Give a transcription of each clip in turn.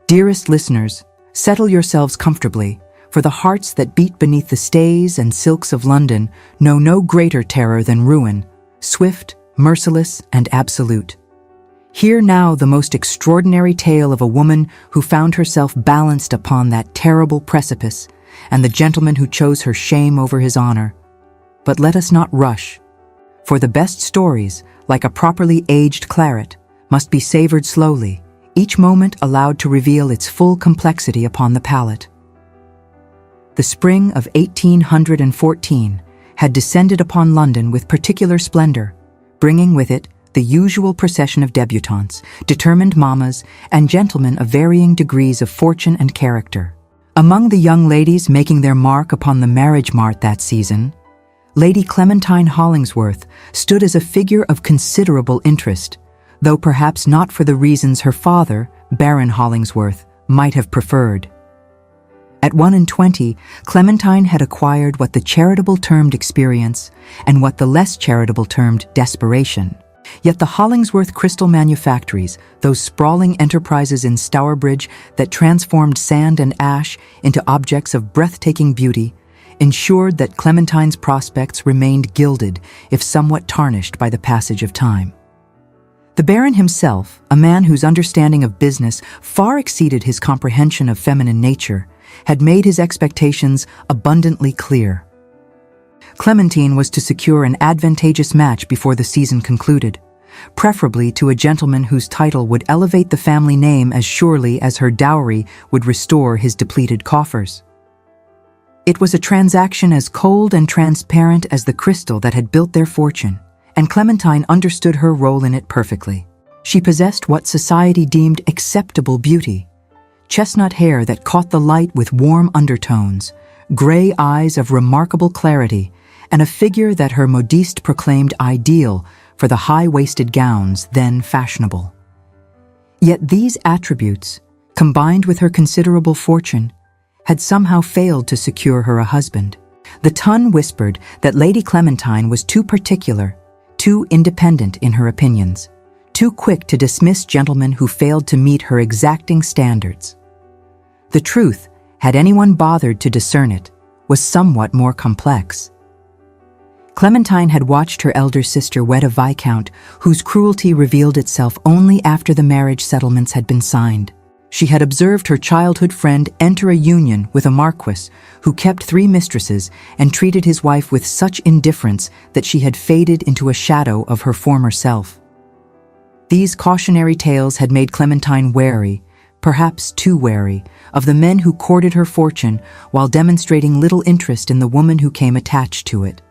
Dearest listeners, settle yourselves comfortably, for the hearts that beat beneath the stays and silks of London know no greater terror than ruin, swift, merciless, and absolute. Hear now the most extraordinary tale of a woman who found herself balanced upon that terrible precipice, and the gentleman who chose her shame over his honor. But let us not rush, for the best stories, like a properly aged claret, must be savored slowly, each moment allowed to reveal its full complexity upon the palate. The spring of 1814 had descended upon London with particular splendor, bringing with it the usual procession of debutantes, determined mammas, and gentlemen of varying degrees of fortune and character. Among the young ladies making their mark upon the marriage mart that season, Lady Clementine Hollingsworth stood as a figure of considerable interest, though perhaps not for the reasons her father, Baron Hollingsworth, might have preferred. At 21, Clementine had acquired what the charitable termed experience and what the less charitable termed desperation. Yet the Hollingsworth crystal manufactories, those sprawling enterprises in Stourbridge that transformed sand and ash into objects of breathtaking beauty, ensured that Clementine's prospects remained gilded, if somewhat tarnished by the passage of time. The Baron himself, a man whose understanding of business far exceeded his comprehension of feminine nature, had made his expectations abundantly clear. Clementine was to secure an advantageous match before the season concluded, preferably to a gentleman whose title would elevate the family name as surely as her dowry would restore his depleted coffers. It was a transaction as cold and transparent as the crystal that had built their fortune, and Clementine understood her role in it perfectly. She possessed what society deemed acceptable beauty: chestnut hair that caught the light with warm undertones, gray eyes of remarkable clarity, and a figure that her modiste proclaimed ideal for the high-waisted gowns then fashionable. Yet these attributes, combined with her considerable fortune, had somehow failed to secure her a husband. The tongue whispered that Lady Clementine was too particular, too independent in her opinions, too quick to dismiss gentlemen who failed to meet her exacting standards. The truth, had anyone bothered to discern it, was somewhat more complex. Clementine had watched her elder sister wed a viscount whose cruelty revealed itself only after the marriage settlements had been signed. She had observed her childhood friend enter a union with a marquis who kept 3 mistresses and treated his wife with such indifference that she had faded into a shadow of her former self. These cautionary tales had made Clementine wary, perhaps too wary, of the men who courted her fortune while demonstrating little interest in the woman who came attached to it.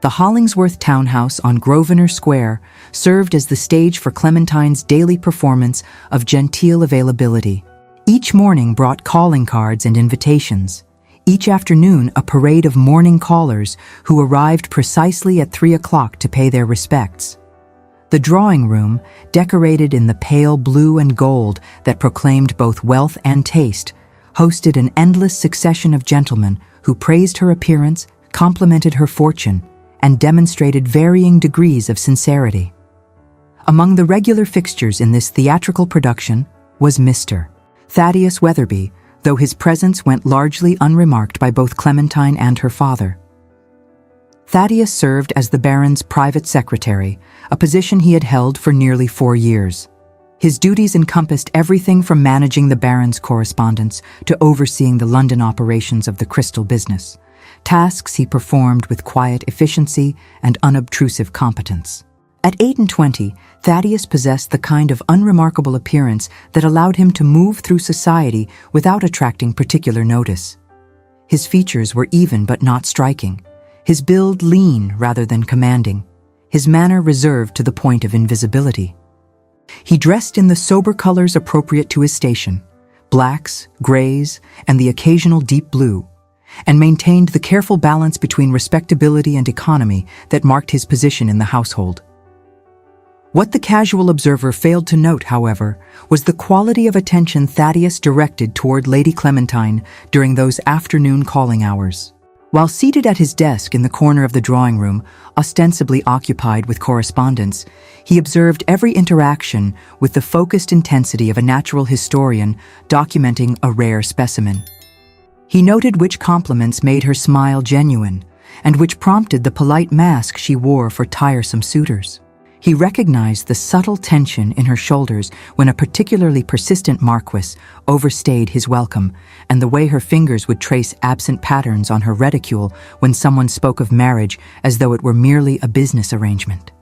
The Hollingsworth townhouse on Grosvenor Square served as the stage for Clementine's daily performance of genteel availability. Each morning brought calling cards and invitations. Each afternoon a parade of morning callers who arrived precisely at 3 o'clock to pay their respects. The drawing room, decorated in the pale blue and gold that proclaimed both wealth and taste, hosted an endless succession of gentlemen who praised her appearance, complimented her fortune, and demonstrated varying degrees of sincerity. Among the regular fixtures in this theatrical production was Mr. Thaddeus Weatherby, though his presence went largely unremarked by both Clementine and her father. Thaddeus served as the Baron's private secretary, a position he had held for nearly 4 years. His duties encompassed everything from managing the Baron's correspondence to overseeing the London operations of the crystal business, tasks he performed with quiet efficiency and unobtrusive competence. At 28, Thaddeus possessed the kind of unremarkable appearance that allowed him to move through society without attracting particular notice. His features were even but not striking, his build lean rather than commanding, his manner reserved to the point of invisibility. He dressed in the sober colors appropriate to his station, blacks, grays, and the occasional deep blue, and maintained the careful balance between respectability and economy that marked his position in the household. What the casual observer failed to note, however, was the quality of attention Thaddeus directed toward Lady Clementine during those afternoon calling hours. While seated at his desk in the corner of the drawing room, ostensibly occupied with correspondence, he observed every interaction with the focused intensity of a natural historian documenting a rare specimen. He noted which compliments made her smile genuine, and which prompted the polite mask she wore for tiresome suitors. He recognized the subtle tension in her shoulders when a particularly persistent marquis overstayed his welcome, and the way her fingers would trace absent patterns on her reticule when someone spoke of marriage as though it were merely a business arrangement.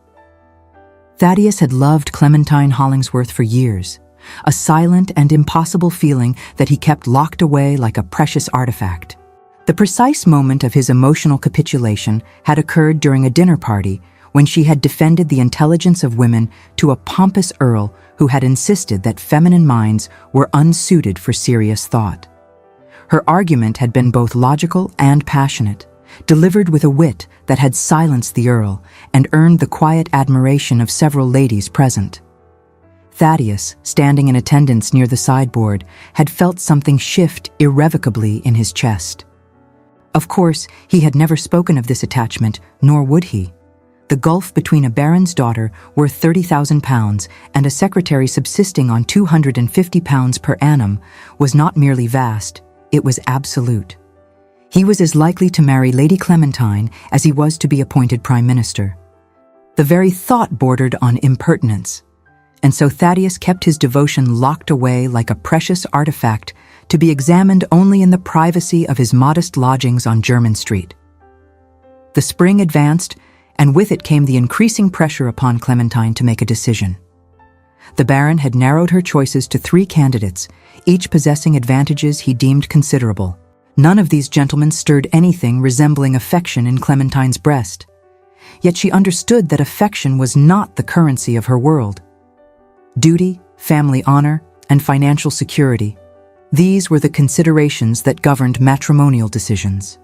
Thaddeus had loved Clementine Hollingsworth for years, a silent and impossible feeling that he kept locked away like a precious artifact. The precise moment of his emotional capitulation had occurred during a dinner party when she had defended the intelligence of women to a pompous earl who had insisted that feminine minds were unsuited for serious thought. Her argument had been both logical and passionate, delivered with a wit that had silenced the earl and earned the quiet admiration of several ladies present. Thaddeus, standing in attendance near the sideboard, had felt something shift irrevocably in his chest. Of course, he had never spoken of this attachment, nor would he. The gulf between a baron's daughter worth £30,000 and a secretary subsisting on £250 per annum was not merely vast, it was absolute. He was as likely to marry Lady Clementine as he was to be appointed Prime Minister. The very thought bordered on impertinence, and so Thaddeus kept his devotion locked away like a precious artifact to be examined only in the privacy of his modest lodgings on Jermyn Street. The spring advanced, and with it came the increasing pressure upon Clementine to make a decision. The Baron had narrowed her choices to 3 candidates, each possessing advantages he deemed considerable. None of these gentlemen stirred anything resembling affection in Clementine's breast. Yet she understood that affection was not the currency of her world. Duty, family honor, and financial security, these were the considerations that governed matrimonial decisions.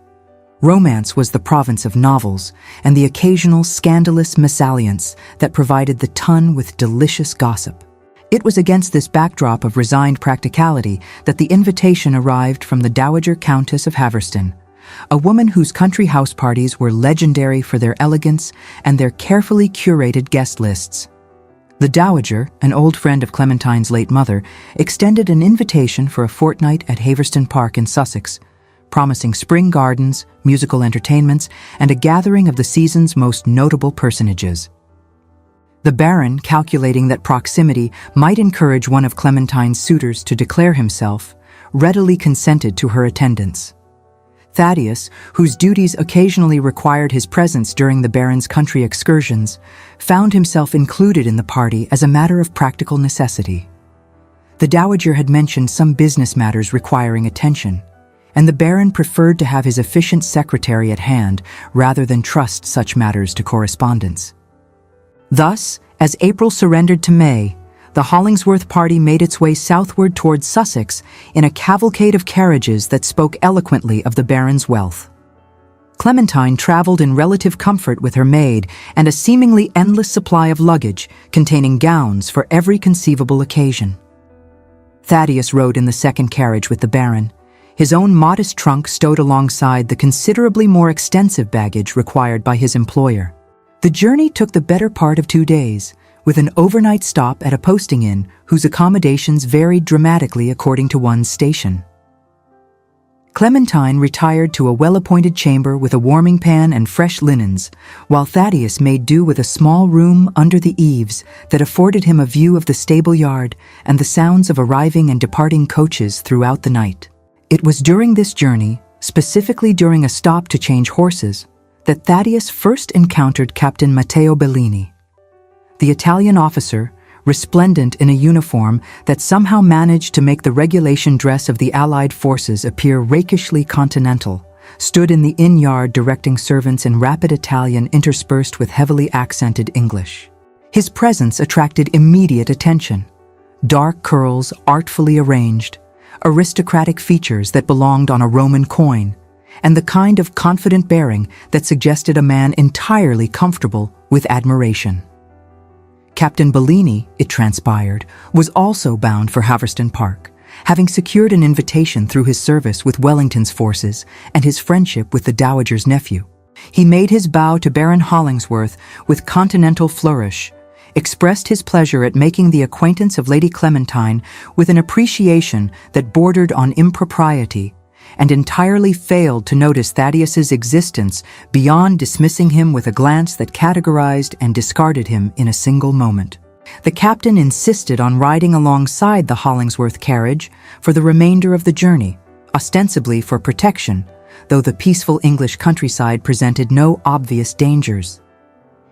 Romance was the province of novels and the occasional scandalous mésalliance that provided the ton with delicious gossip. It was against this backdrop of resigned practicality that the invitation arrived from the Dowager Countess of Haverston, a woman whose country house parties were legendary for their elegance and their carefully curated guest lists. The Dowager, an old friend of Clementine's late mother, extended an invitation for a fortnight at Haverston Park in Sussex, promising spring gardens, musical entertainments, and a gathering of the season's most notable personages. The Baron, calculating that proximity might encourage one of Clementine's suitors to declare himself, readily consented to her attendance. Thaddeus, whose duties occasionally required his presence during the Baron's country excursions, found himself included in the party as a matter of practical necessity. The Dowager had mentioned some business matters requiring attention, and the Baron preferred to have his efficient secretary at hand rather than trust such matters to correspondence. Thus, as April surrendered to May, the Hollingsworth party made its way southward towards Sussex in a cavalcade of carriages that spoke eloquently of the Baron's wealth. Clementine traveled in relative comfort with her maid and a seemingly endless supply of luggage containing gowns for every conceivable occasion. Thaddeus rode in the second carriage with the Baron, his own modest trunk stowed alongside the considerably more extensive baggage required by his employer. The journey took the better part of 2 days, with an overnight stop at a posting inn whose accommodations varied dramatically according to one's station. Clementine retired to a well-appointed chamber with a warming pan and fresh linens, while Thaddeus made do with a small room under the eaves that afforded him a view of the stable yard and the sounds of arriving and departing coaches throughout the night. It was during this journey, specifically during a stop to change horses, that Thaddeus first encountered Captain Matteo Bellini. The Italian officer, resplendent in a uniform that somehow managed to make the regulation dress of the Allied forces appear rakishly continental, stood in the inn yard directing servants in rapid Italian interspersed with heavily accented English. His presence attracted immediate attention. Dark curls artfully arranged, aristocratic features that belonged on a Roman coin, and the kind of confident bearing that suggested a man entirely comfortable with admiration. Captain Bellini, it transpired, was also bound for Haverston Park, having secured an invitation through his service with Wellington's forces and his friendship with the Dowager's nephew. He made his bow to Baron Hollingsworth with continental flourish, expressed his pleasure at making the acquaintance of Lady Clementine with an appreciation that bordered on impropriety, and entirely failed to notice Thaddeus's existence beyond dismissing him with a glance that categorized and discarded him in a single moment. The captain insisted on riding alongside the Hollingsworth carriage for the remainder of the journey, ostensibly for protection, though the peaceful English countryside presented no obvious dangers.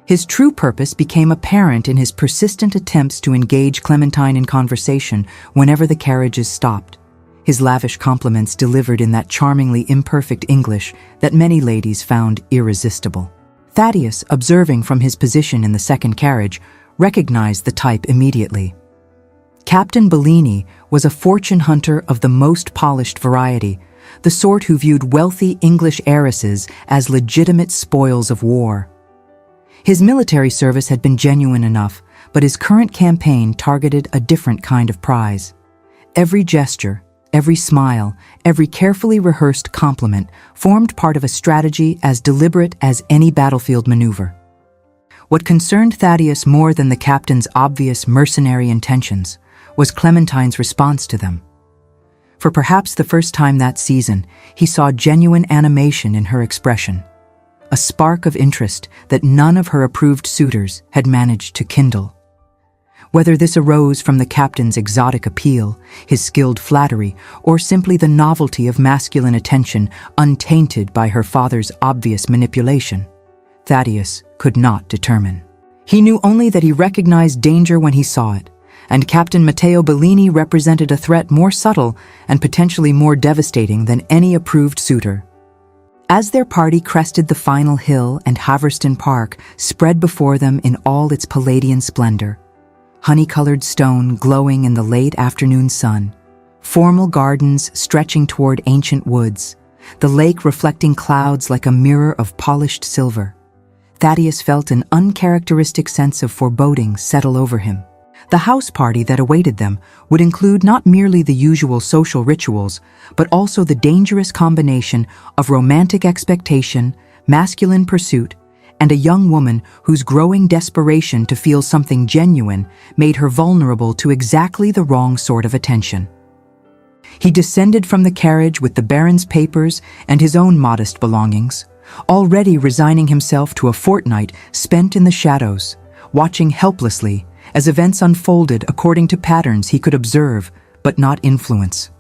His true purpose became apparent in his persistent attempts to engage Clementine in conversation whenever the carriages stopped, his lavish compliments delivered in that charmingly imperfect English that many ladies found irresistible. Thaddeus, observing from his position in the second carriage, recognized the type immediately. Captain Bellini was a fortune hunter of the most polished variety, the sort who viewed wealthy English heiresses as legitimate spoils of war. His military service had been genuine enough, but his current campaign targeted a different kind of prize. Every gesture, every smile, every carefully rehearsed compliment formed part of a strategy as deliberate as any battlefield maneuver. What concerned Thaddeus more than the captain's obvious mercenary intentions was Clementine's response to them. For perhaps the first time that season, he saw genuine animation in her expression, a spark of interest that none of her approved suitors had managed to kindle. Whether this arose from the captain's exotic appeal, his skilled flattery, or simply the novelty of masculine attention untainted by her father's obvious manipulation, Thaddeus could not determine. He knew only that he recognized danger when he saw it, and Captain Matteo Bellini represented a threat more subtle and potentially more devastating than any approved suitor. As their party crested the final hill and Haverston Park spread before them in all its Palladian splendor, honey-colored stone glowing in the late afternoon sun, formal gardens stretching toward ancient woods, the lake reflecting clouds like a mirror of polished silver, Thaddeus felt an uncharacteristic sense of foreboding settle over him. The house party that awaited them would include not merely the usual social rituals, but also the dangerous combination of romantic expectation, masculine pursuit, and a young woman whose growing desperation to feel something genuine made her vulnerable to exactly the wrong sort of attention. He descended from the carriage with the Baron's papers and his own modest belongings, already resigning himself to a fortnight spent in the shadows, watching helplessly as events unfolded according to patterns he could observe but not influence.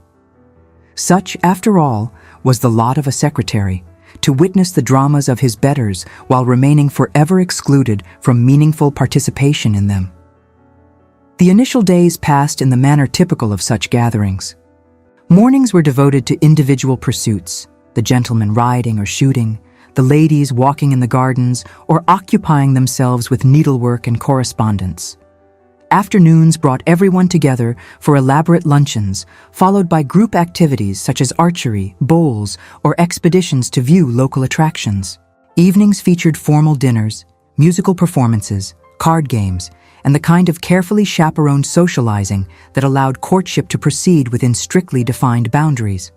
Such, after all, was the lot of a secretary, to witness the dramas of his betters while remaining forever excluded from meaningful participation in them. The initial days passed in the manner typical of such gatherings. Mornings were devoted to individual pursuits, the gentlemen riding or shooting, the ladies walking in the gardens or occupying themselves with needlework and correspondence. Afternoons brought everyone together for elaborate luncheons, followed by group activities such as archery, bowls, or expeditions to view local attractions. Evenings featured formal dinners, musical performances, card games, and the kind of carefully chaperoned socializing that allowed courtship to proceed within strictly defined boundaries.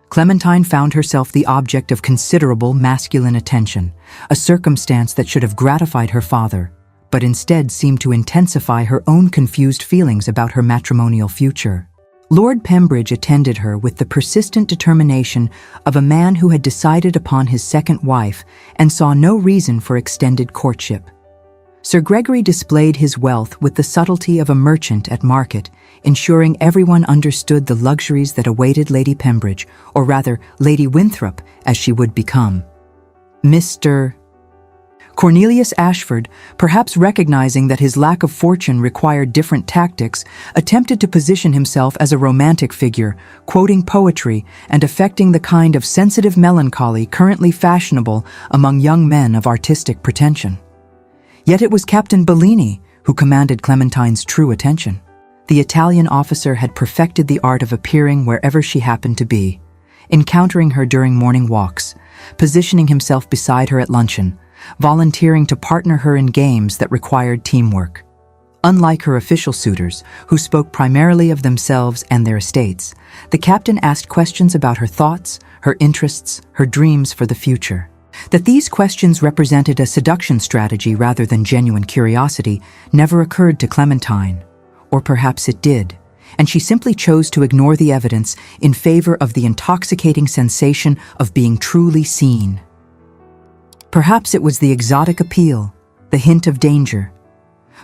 Clementine found herself the object of considerable masculine attention, a circumstance that should have gratified her father, but instead seemed to intensify her own confused feelings about her matrimonial future. Lord Pembridge attended her with the persistent determination of a man who had decided upon his second wife and saw no reason for extended courtship. Sir Gregory displayed his wealth with the subtlety of a merchant at market, ensuring everyone understood the luxuries that awaited Lady Pembridge, or rather Lady Winthrop, as she would become. Mr. Cornelius Ashford, perhaps recognizing that his lack of fortune required different tactics, attempted to position himself as a romantic figure, quoting poetry and affecting the kind of sensitive melancholy currently fashionable among young men of artistic pretension. Yet it was Captain Bellini who commanded Clementine's true attention. The Italian officer had perfected the art of appearing wherever she happened to be, encountering her during morning walks, positioning himself beside her at luncheon, volunteering to partner her in games that required teamwork. Unlike her official suitors, who spoke primarily of themselves and their estates, the captain asked questions about her thoughts, her interests, her dreams for the future. That these questions represented a seduction strategy rather than genuine curiosity never occurred to Clementine. Or perhaps it did, and she simply chose to ignore the evidence in favor of the intoxicating sensation of being truly seen. Perhaps it was the exotic appeal, the hint of danger.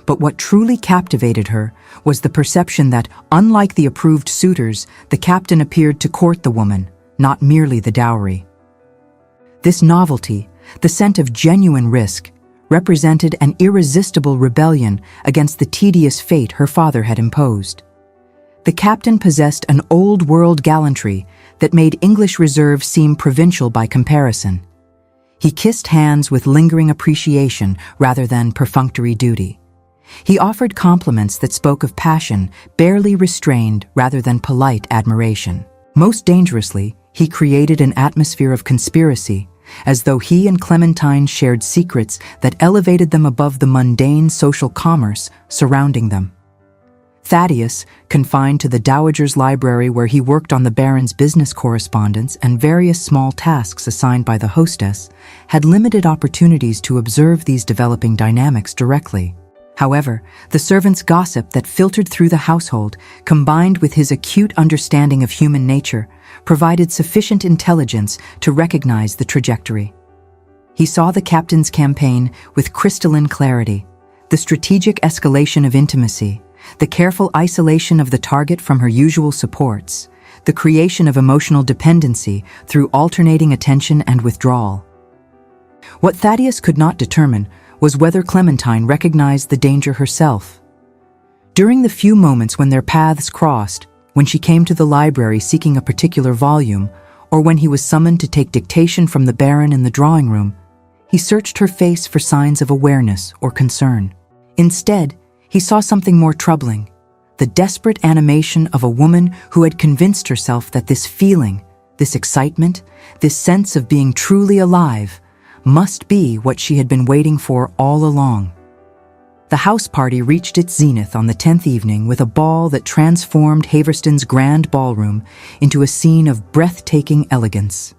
But what truly captivated her was the perception that, unlike the approved suitors, the captain appeared to court the woman, not merely the dowry. This novelty, the scent of genuine risk, represented an irresistible rebellion against the tedious fate her father had imposed. The captain possessed an old-world gallantry that made English reserve seem provincial by comparison. He kissed hands with lingering appreciation rather than perfunctory duty. He offered compliments that spoke of passion, barely restrained rather than polite admiration. Most dangerously, he created an atmosphere of conspiracy, as though he and Clementine shared secrets that elevated them above the mundane social commerce surrounding them. Thaddeus, confined to the dowager's library where he worked on the Baron's business correspondence and various small tasks assigned by the hostess, had limited opportunities to observe these developing dynamics directly. However, the servants' gossip that filtered through the household, combined with his acute understanding of human nature, provided sufficient intelligence to recognize the trajectory. He saw the captain's campaign with crystalline clarity, the strategic escalation of intimacy, the careful isolation of the target from her usual supports, the creation of emotional dependency through alternating attention and withdrawal. What Thaddeus could not determine was whether Clementine recognized the danger herself. During the few moments when their paths crossed, when she came to the library seeking a particular volume, or when he was summoned to take dictation from the Baron in the drawing room, he searched her face for signs of awareness or concern. Instead, he saw something more troubling, the desperate animation of a woman who had convinced herself that this feeling, this excitement, this sense of being truly alive, must be what she had been waiting for all along. The house party reached its zenith on the 10th evening with a ball that transformed Haverston's grand ballroom into a scene of breathtaking elegance.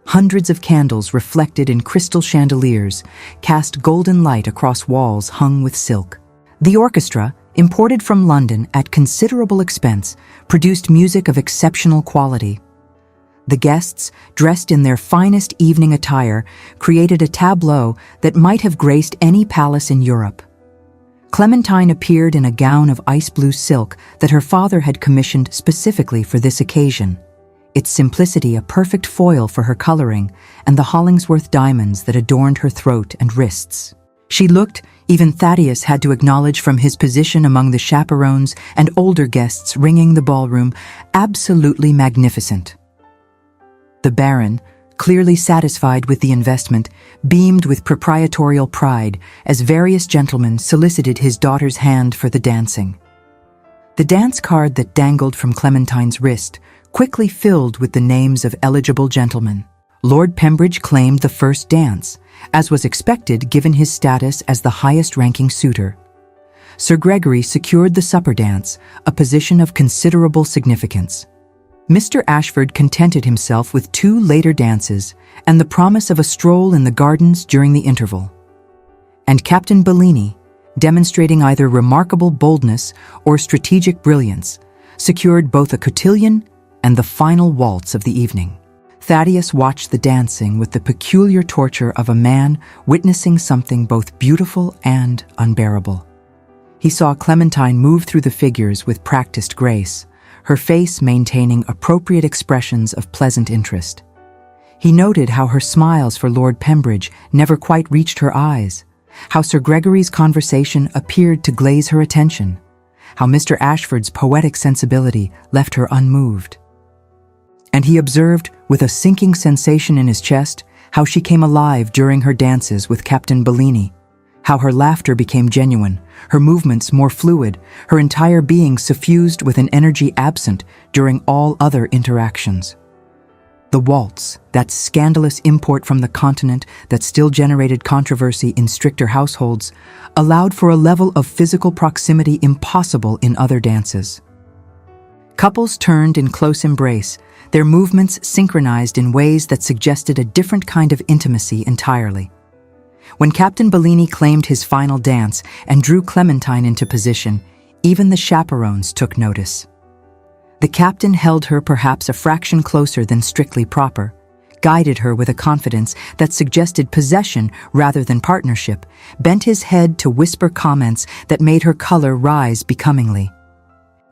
Hundreds of candles reflected in crystal chandeliers cast golden light across walls hung with silk. The orchestra, imported from London at considerable expense, produced music of exceptional quality. The guests, dressed in their finest evening attire, created a tableau that might have graced any palace in Europe. Clementine appeared in a gown of ice-blue silk that her father had commissioned specifically for this occasion, its simplicity a perfect foil for her coloring and the Hollingsworth diamonds that adorned her throat and wrists. She looked, even Thaddeus had to acknowledge from his position among the chaperones and older guests ringing the ballroom, absolutely magnificent. The Baron, clearly satisfied with the investment, beamed with proprietorial pride as various gentlemen solicited his daughter's hand for the dancing. The dance card that dangled from Clementine's wrist quickly filled with the names of eligible gentlemen. Lord Pembridge claimed the first dance, as was expected given his status as the highest-ranking suitor. Sir Gregory secured the supper dance, a position of considerable significance. Mr. Ashford contented himself with 2 later dances and the promise of a stroll in the gardens during the interval. And Captain Bellini, demonstrating either remarkable boldness or strategic brilliance, secured both a cotillion and the final waltz of the evening. Thaddeus watched the dancing with the peculiar torture of a man witnessing something both beautiful and unbearable. He saw Clementine move through the figures with practiced grace, her face maintaining appropriate expressions of pleasant interest. He noted how her smiles for Lord Pembridge never quite reached her eyes, how Sir Gregory's conversation appeared to glaze her attention, how Mr. Ashford's poetic sensibility left her unmoved. And he observed, with a sinking sensation in his chest, how she came alive during her dances with Captain Bellini, how her laughter became genuine, her movements more fluid, her entire being suffused with an energy absent during all other interactions. The waltz, that scandalous import from the continent that still generated controversy in stricter households, allowed for a level of physical proximity impossible in other dances. Couples turned in close embrace, their movements synchronized in ways that suggested a different kind of intimacy entirely. When Captain Bellini claimed his final dance and drew Clementine into position, even the chaperones took notice. The captain held her perhaps a fraction closer than strictly proper, guided her with a confidence that suggested possession rather than partnership, bent his head to whisper comments that made her color rise becomingly.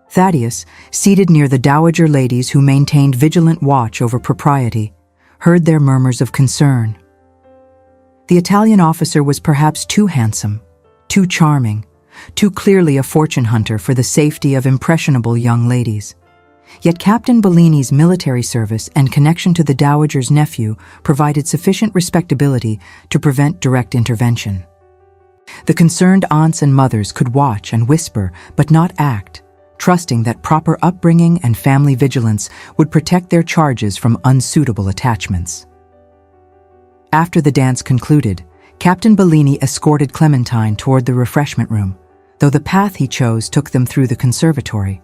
Thaddeus, seated near the dowager ladies who maintained vigilant watch over propriety, heard their murmurs of concern. The Italian officer was perhaps too handsome, too charming, too clearly a fortune hunter for the safety of impressionable young ladies. Yet Captain Bellini's military service and connection to the dowager's nephew provided sufficient respectability to prevent direct intervention. The concerned aunts and mothers could watch and whisper, but not act, trusting that proper upbringing and family vigilance would protect their charges from unsuitable attachments. After the dance concluded, Captain Bellini escorted Clementine toward the refreshment room, though the path he chose took them through the conservatory,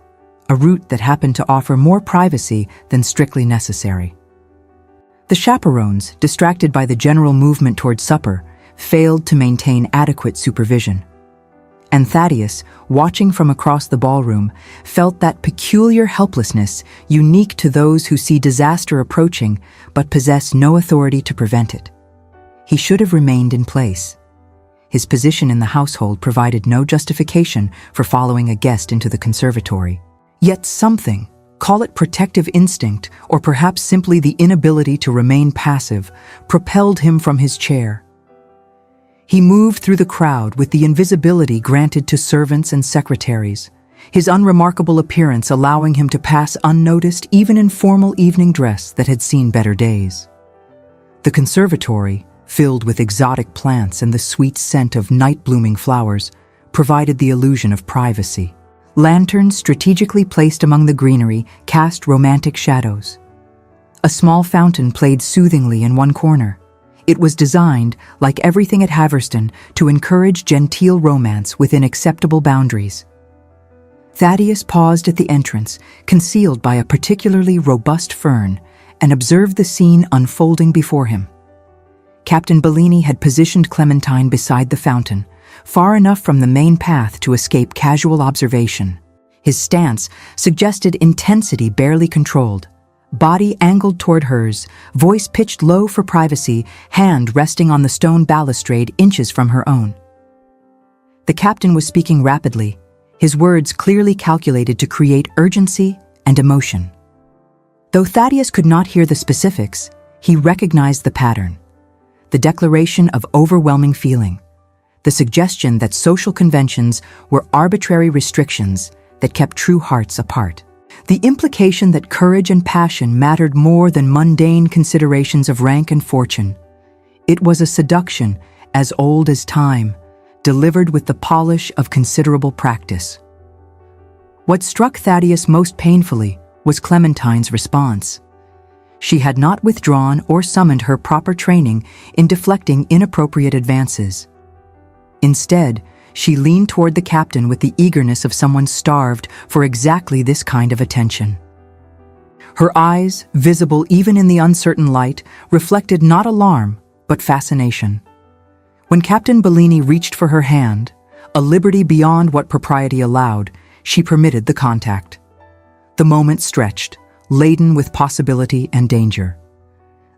a route that happened to offer more privacy than strictly necessary. The chaperones, distracted by the general movement toward supper, failed to maintain adequate supervision. And Thaddeus, watching from across the ballroom, felt that peculiar helplessness unique to those who see disaster approaching but possess no authority to prevent it. He should have remained in place. His position in the household provided no justification for following a guest into the conservatory. Yet something, call it protective instinct or perhaps simply the inability to remain passive, propelled him from his chair. He moved through the crowd with the invisibility granted to servants and secretaries, his unremarkable appearance allowing him to pass unnoticed even in formal evening dress that had seen better days. The conservatory, filled with exotic plants and the sweet scent of night-blooming flowers, provided the illusion of privacy. Lanterns strategically placed among the greenery cast romantic shadows. A small fountain played soothingly in one corner. It was designed, like everything at Haverston, to encourage genteel romance within acceptable boundaries. Thaddeus paused at the entrance, concealed by a particularly robust fern, and observed the scene unfolding before him. Captain Bellini had positioned Clementine beside the fountain, far enough from the main path to escape casual observation. His stance suggested intensity barely controlled, body angled toward hers, voice pitched low for privacy, hand resting on the stone balustrade inches from her own. The captain was speaking rapidly, his words clearly calculated to create urgency and emotion. Though Thaddeus could not hear the specifics, he recognized the pattern. The declaration of overwhelming feeling, the suggestion that social conventions were arbitrary restrictions that kept true hearts apart. The implication that courage and passion mattered more than mundane considerations of rank and fortune. It was a seduction as old as time, delivered with the polish of considerable practice. What struck Thaddeus most painfully was Clementine's response. She had not withdrawn or summoned her proper training in deflecting inappropriate advances. Instead, she leaned toward the captain with the eagerness of someone starved for exactly this kind of attention. Her eyes, visible even in the uncertain light, reflected not alarm, but fascination. When Captain Bellini reached for her hand, a liberty beyond what propriety allowed, she permitted the contact. The moment stretched, laden with possibility and danger.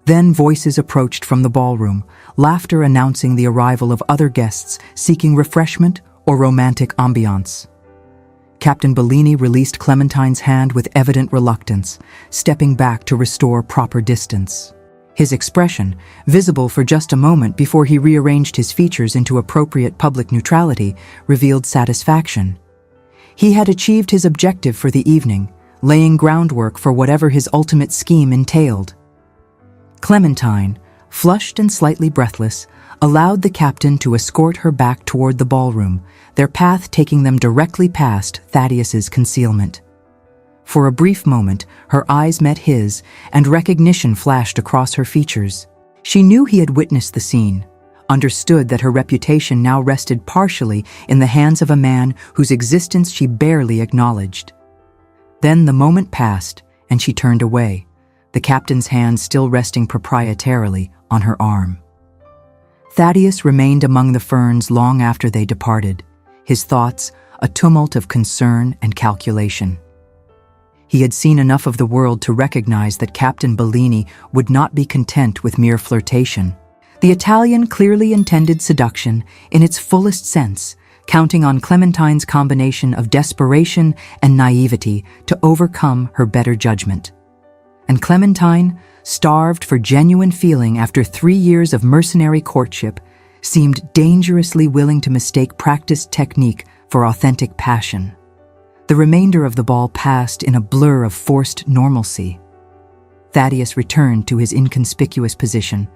Then voices approached from the ballroom, laughter announcing the arrival of other guests seeking refreshment or romantic ambiance. Captain Bellini released Clementine's hand with evident reluctance, stepping back to restore proper distance. His expression, visible for just a moment before he rearranged his features into appropriate public neutrality, revealed satisfaction. He had achieved his objective for the evening, laying groundwork for whatever his ultimate scheme entailed. Clementine, flushed and slightly breathless, allowed the captain to escort her back toward the ballroom, their path taking them directly past Thaddeus's concealment. For a brief moment, her eyes met his, and recognition flashed across her features. She knew he had witnessed the scene, understood that her reputation now rested partially in the hands of a man whose existence she barely acknowledged. Then the moment passed, and she turned away, the captain's hand still resting proprietarily on her arm. Thaddeus remained among the ferns long after they departed, his thoughts a tumult of concern and calculation. He had seen enough of the world to recognize that Captain Bellini would not be content with mere flirtation. The Italian clearly intended seduction in its fullest sense, counting on Clementine's combination of desperation and naivety to overcome her better judgment. And Clementine, starved for genuine feeling after 3 years of mercenary courtship, seemed dangerously willing to mistake practiced technique for authentic passion. The remainder of the ball passed in a blur of forced normalcy. Thaddeus returned to his inconspicuous position,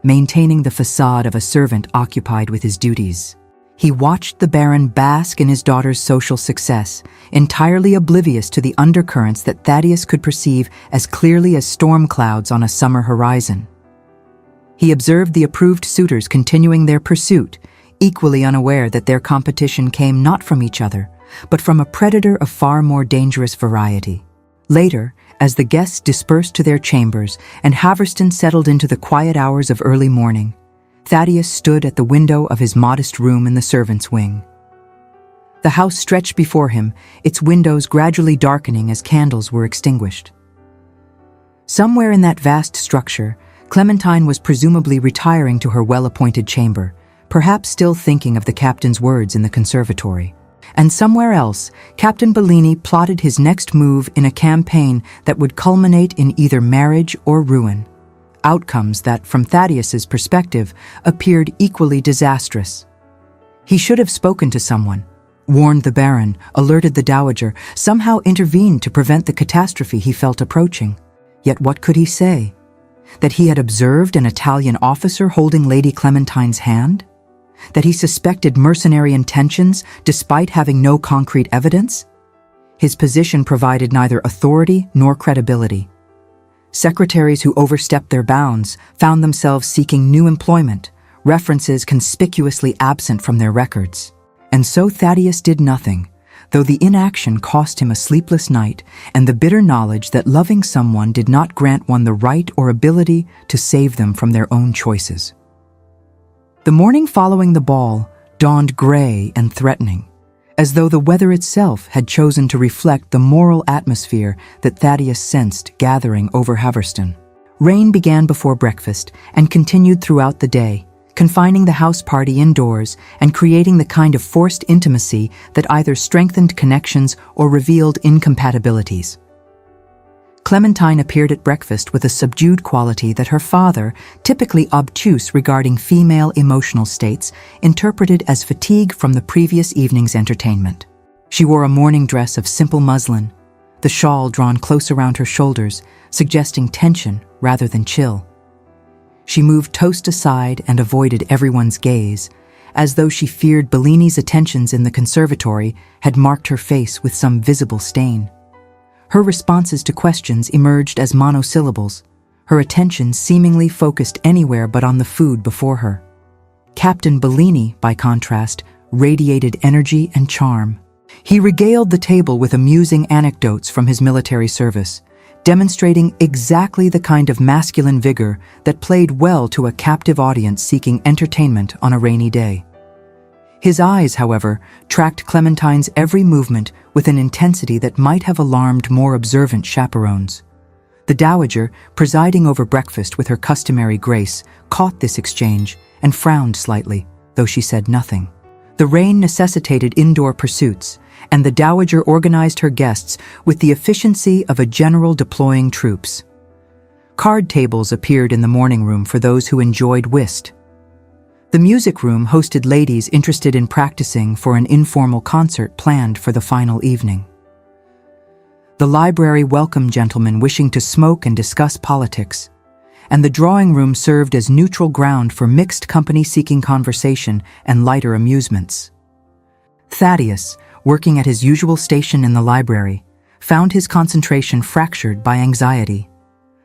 maintaining the facade of a servant occupied with his duties. He watched the Baron bask in his daughter's social success, entirely oblivious to the undercurrents that Thaddeus could perceive as clearly as storm clouds on a summer horizon. He observed the approved suitors continuing their pursuit, equally unaware that their competition came not from each other, but from a predator of far more dangerous variety. Later, as the guests dispersed to their chambers and Haverston settled into the quiet hours of early morning, Thaddeus stood at the window of his modest room in the servants' wing. The house stretched before him, its windows gradually darkening as candles were extinguished. Somewhere in that vast structure, Clementine was presumably retiring to her well-appointed chamber, perhaps still thinking of the captain's words in the conservatory. And somewhere else, Captain Bellini plotted his next move in a campaign that would culminate in either marriage or ruin, outcomes that, from Thaddeus's perspective, appeared equally disastrous. He should have spoken to someone, warned the Baron, alerted the Dowager, somehow intervened to prevent the catastrophe he felt approaching. Yet what could he say? That he had observed an Italian officer holding Lady Clementine's hand? That he suspected mercenary intentions despite having no concrete evidence? His position provided neither authority nor credibility. Secretaries who overstepped their bounds found themselves seeking new employment, references conspicuously absent from their records. And so Thaddeus did nothing, though the inaction cost him a sleepless night and the bitter knowledge that loving someone did not grant one the right or ability to save them from their own choices. The morning following the ball dawned gray and threatening, as though the weather itself had chosen to reflect the moral atmosphere that Thaddeus sensed gathering over Haverston. Rain began before breakfast and continued throughout the day, confining the house party indoors and creating the kind of forced intimacy that either strengthened connections or revealed incompatibilities. Clementine appeared at breakfast with a subdued quality that her father, typically obtuse regarding female emotional states, interpreted as fatigue from the previous evening's entertainment. She wore a morning dress of simple muslin, the shawl drawn close around her shoulders, suggesting tension rather than chill. She moved toast aside and avoided everyone's gaze, as though she feared Bellini's attentions in the conservatory had marked her face with some visible stain. Her responses to questions emerged as monosyllables, her attention seemingly focused anywhere but on the food before her. Captain Bellini, by contrast, radiated energy and charm. He regaled the table with amusing anecdotes from his military service, demonstrating exactly the kind of masculine vigor that played well to a captive audience seeking entertainment on a rainy day. His eyes, however, tracked Clementine's every movement with an intensity that might have alarmed more observant chaperones. The Dowager, presiding over breakfast with her customary grace, caught this exchange and frowned slightly, though she said nothing. The rain necessitated indoor pursuits, and the Dowager organized her guests with the efficiency of a general deploying troops. Card tables appeared in the morning room for those who enjoyed whist. The music room hosted ladies interested in practicing for an informal concert planned for the final evening. The library welcomed gentlemen wishing to smoke and discuss politics, and the drawing room served as neutral ground for mixed company seeking conversation and lighter amusements. Thaddeus, working at his usual station in the library, found his concentration fractured by anxiety.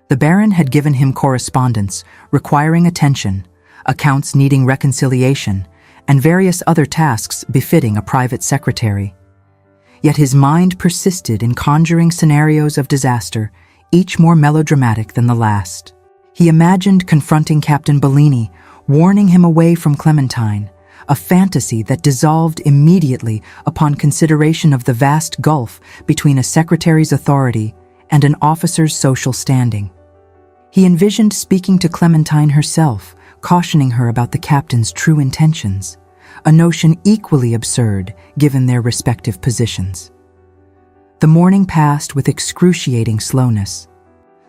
The Baron had given him correspondence requiring attention, accounts needing reconciliation, and various other tasks befitting a private secretary. Yet his mind persisted in conjuring scenarios of disaster, each more melodramatic than the last. He imagined confronting Captain Bellini, warning him away from Clementine, a fantasy that dissolved immediately upon consideration of the vast gulf between a secretary's authority and an officer's social standing. He envisioned speaking to Clementine herself, cautioning her about the captain's true intentions, a notion equally absurd given their respective positions. The morning passed with excruciating slowness.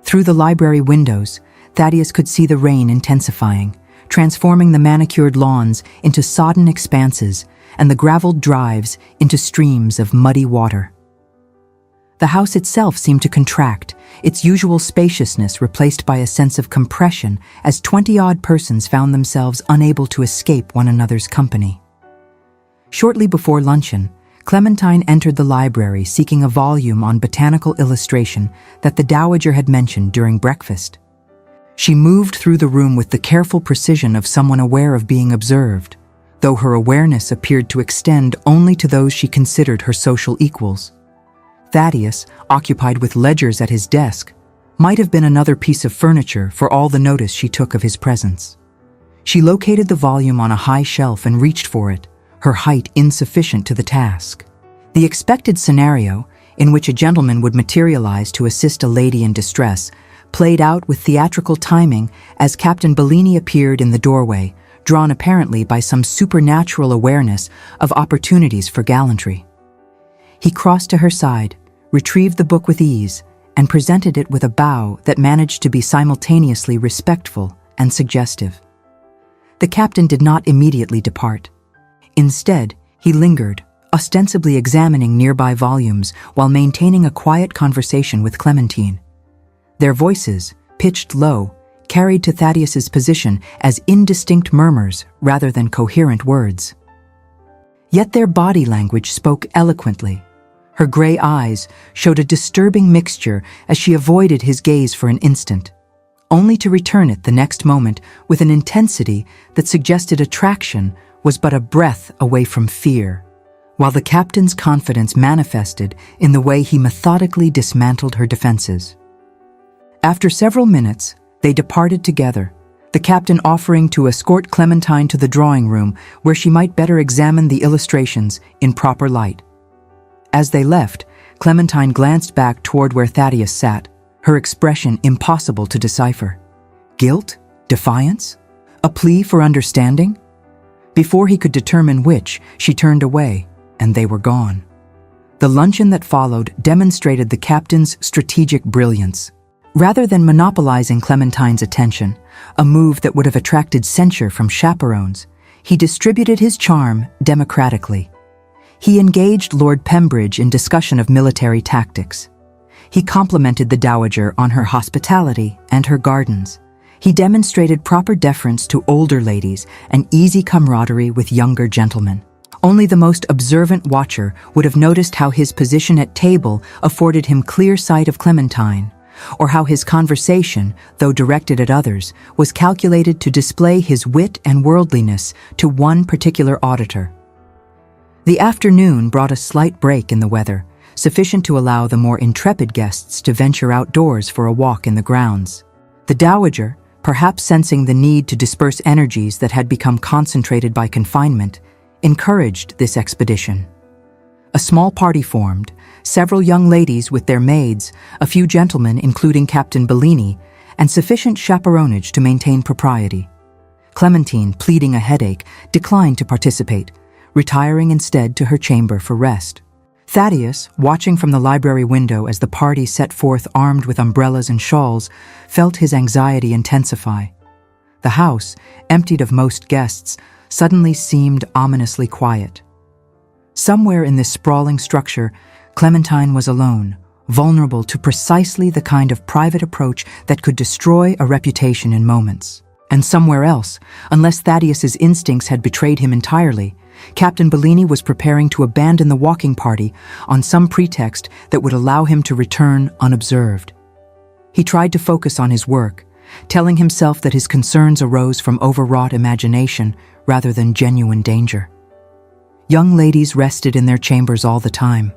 Through the library windows, Thaddeus could see the rain intensifying, transforming the manicured lawns into sodden expanses and the graveled drives into streams of muddy water. The house itself seemed to contract, its usual spaciousness replaced by a sense of compression as 20-odd persons found themselves unable to escape one another's company. Shortly before luncheon, Clementine entered the library seeking a volume on botanical illustration that the Dowager had mentioned during breakfast. She moved through the room with the careful precision of someone aware of being observed, though her awareness appeared to extend only to those she considered her social equals. Thaddeus, occupied with ledgers at his desk, might have been another piece of furniture for all the notice she took of his presence. She located the volume on a high shelf and reached for it, her height insufficient to the task. The expected scenario, in which a gentleman would materialize to assist a lady in distress, played out with theatrical timing as Captain Bellini appeared in the doorway, drawn apparently by some supernatural awareness of opportunities for gallantry. He crossed to her side, retrieved the book with ease, and presented it with a bow that managed to be simultaneously respectful and suggestive. The captain did not immediately depart. Instead, he lingered, ostensibly examining nearby volumes while maintaining a quiet conversation with Clementine. Their voices, pitched low, carried to Thaddeus's position as indistinct murmurs rather than coherent words. Yet their body language spoke eloquently. Her gray eyes showed a disturbing mixture as she avoided his gaze for an instant, only to return it the next moment with an intensity that suggested attraction was but a breath away from fear, while the captain's confidence manifested in the way he methodically dismantled her defenses. After several minutes, they departed together, the captain offering to escort Clementine to the drawing room where she might better examine the illustrations in proper light. As they left, Clementine glanced back toward where Thaddeus sat, her expression impossible to decipher. Guilt? Defiance? A plea for understanding? Before he could determine which, she turned away, and they were gone. The luncheon that followed demonstrated the captain's strategic brilliance. Rather than monopolizing Clementine's attention, a move that would have attracted censure from chaperones, he distributed his charm democratically. He engaged Lord Pembridge in discussion of military tactics. He complimented the Dowager on her hospitality and her gardens. He demonstrated proper deference to older ladies and easy camaraderie with younger gentlemen. Only the most observant watcher would have noticed how his position at table afforded him clear sight of Clementine, or how his conversation, though directed at others, was calculated to display his wit and worldliness to one particular auditor. The afternoon brought a slight break in the weather, sufficient to allow the more intrepid guests to venture outdoors for a walk in the grounds. The Dowager, perhaps sensing the need to disperse energies that had become concentrated by confinement, encouraged this expedition. A small party formed, several young ladies with their maids, a few gentlemen including Captain Bellini, and sufficient chaperonage to maintain propriety. Clementine, pleading a headache, declined to participate, retiring instead to her chamber for rest. Thaddeus, watching from the library window as the party set forth armed with umbrellas and shawls, felt his anxiety intensify. The house, emptied of most guests, suddenly seemed ominously quiet. Somewhere in this sprawling structure, Clementine was alone, vulnerable to precisely the kind of private approach that could destroy a reputation in moments. And somewhere else, unless Thaddeus's instincts had betrayed him entirely, Captain Bellini was preparing to abandon the walking party on some pretext that would allow him to return unobserved. He tried to focus on his work, telling himself that his concerns arose from overwrought imagination rather than genuine danger. Young ladies rested in their chambers all the time.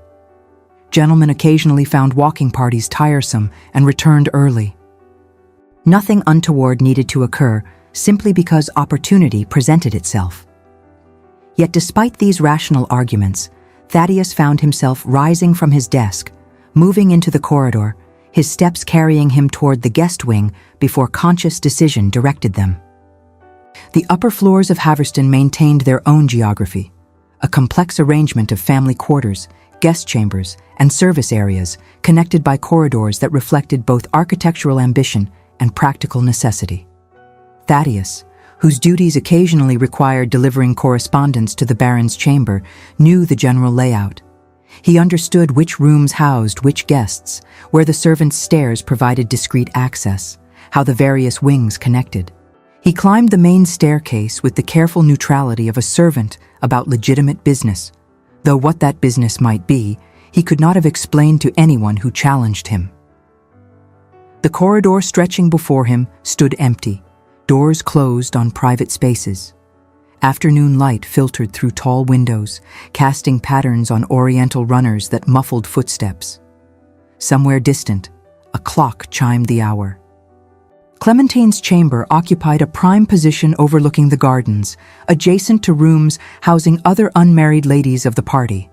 Gentlemen occasionally found walking parties tiresome and returned early. Nothing untoward needed to occur simply because opportunity presented itself. Yet despite these rational arguments, Thaddeus found himself rising from his desk, moving into the corridor, his steps carrying him toward the guest wing before conscious decision directed them. The upper floors of Haverston maintained their own geography, a complex arrangement of family quarters, guest chambers, and service areas connected by corridors that reflected both architectural ambition and practical necessity. Thaddeus, whose duties occasionally required delivering correspondence to the Baron's chamber, knew the general layout. He understood which rooms housed which guests, where the servants' stairs provided discreet access, how the various wings connected. He climbed the main staircase with the careful neutrality of a servant about legitimate business, though what that business might be, he could not have explained to anyone who challenged him. The corridor stretching before him stood empty, doors closed on private spaces. Afternoon light filtered through tall windows, casting patterns on oriental runners that muffled footsteps. Somewhere distant, a clock chimed the hour. Clementine's chamber occupied a prime position overlooking the gardens, adjacent to rooms housing other unmarried ladies of the party.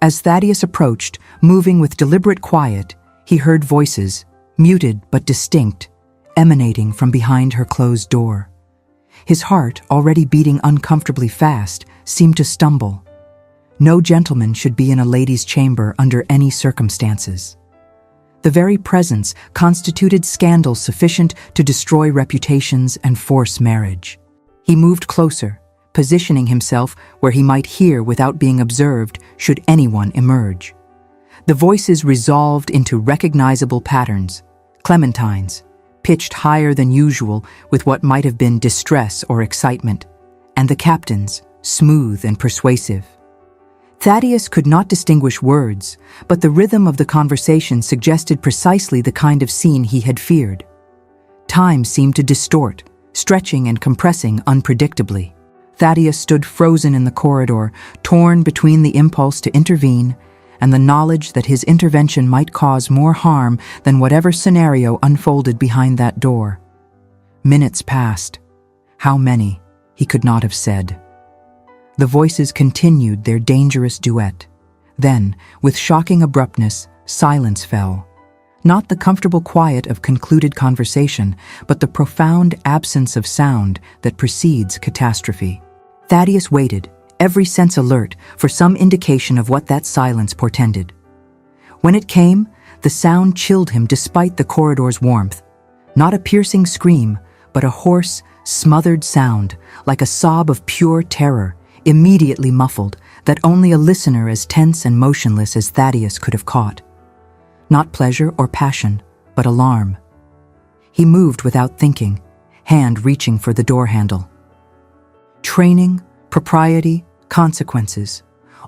As Thaddeus approached, moving with deliberate quiet, he heard voices, muted but distinct, emanating from behind her closed door. His heart, already beating uncomfortably fast, seemed to stumble. No gentleman should be in a lady's chamber under any circumstances. The very presence constituted scandal sufficient to destroy reputations and force marriage. He moved closer, positioning himself where he might hear without being observed should anyone emerge. The voices resolved into recognizable patterns, Clementine's, pitched higher than usual with what might have been distress or excitement, and the captain's, smooth and persuasive. Thaddeus could not distinguish words, but the rhythm of the conversation suggested precisely the kind of scene he had feared. Time seemed to distort, stretching and compressing unpredictably. Thaddeus stood frozen in the corridor, torn between the impulse to intervene and the knowledge that his intervention might cause more harm than whatever scenario unfolded behind that door. Minutes passed. How many, he could not have said. The voices continued their dangerous duet. Then, with shocking abruptness, silence fell. Not the comfortable quiet of concluded conversation, but the profound absence of sound that precedes catastrophe. Thaddeus waited, every sense alert, for some indication of what that silence portended. When it came, the sound chilled him despite the corridor's warmth. Not a piercing scream, but a hoarse, smothered sound, like a sob of pure terror, immediately muffled, that only a listener as tense and motionless as Thaddeus could have caught. Not pleasure or passion, but alarm. He moved without thinking, hand reaching for the door handle. Training, propriety, consequences,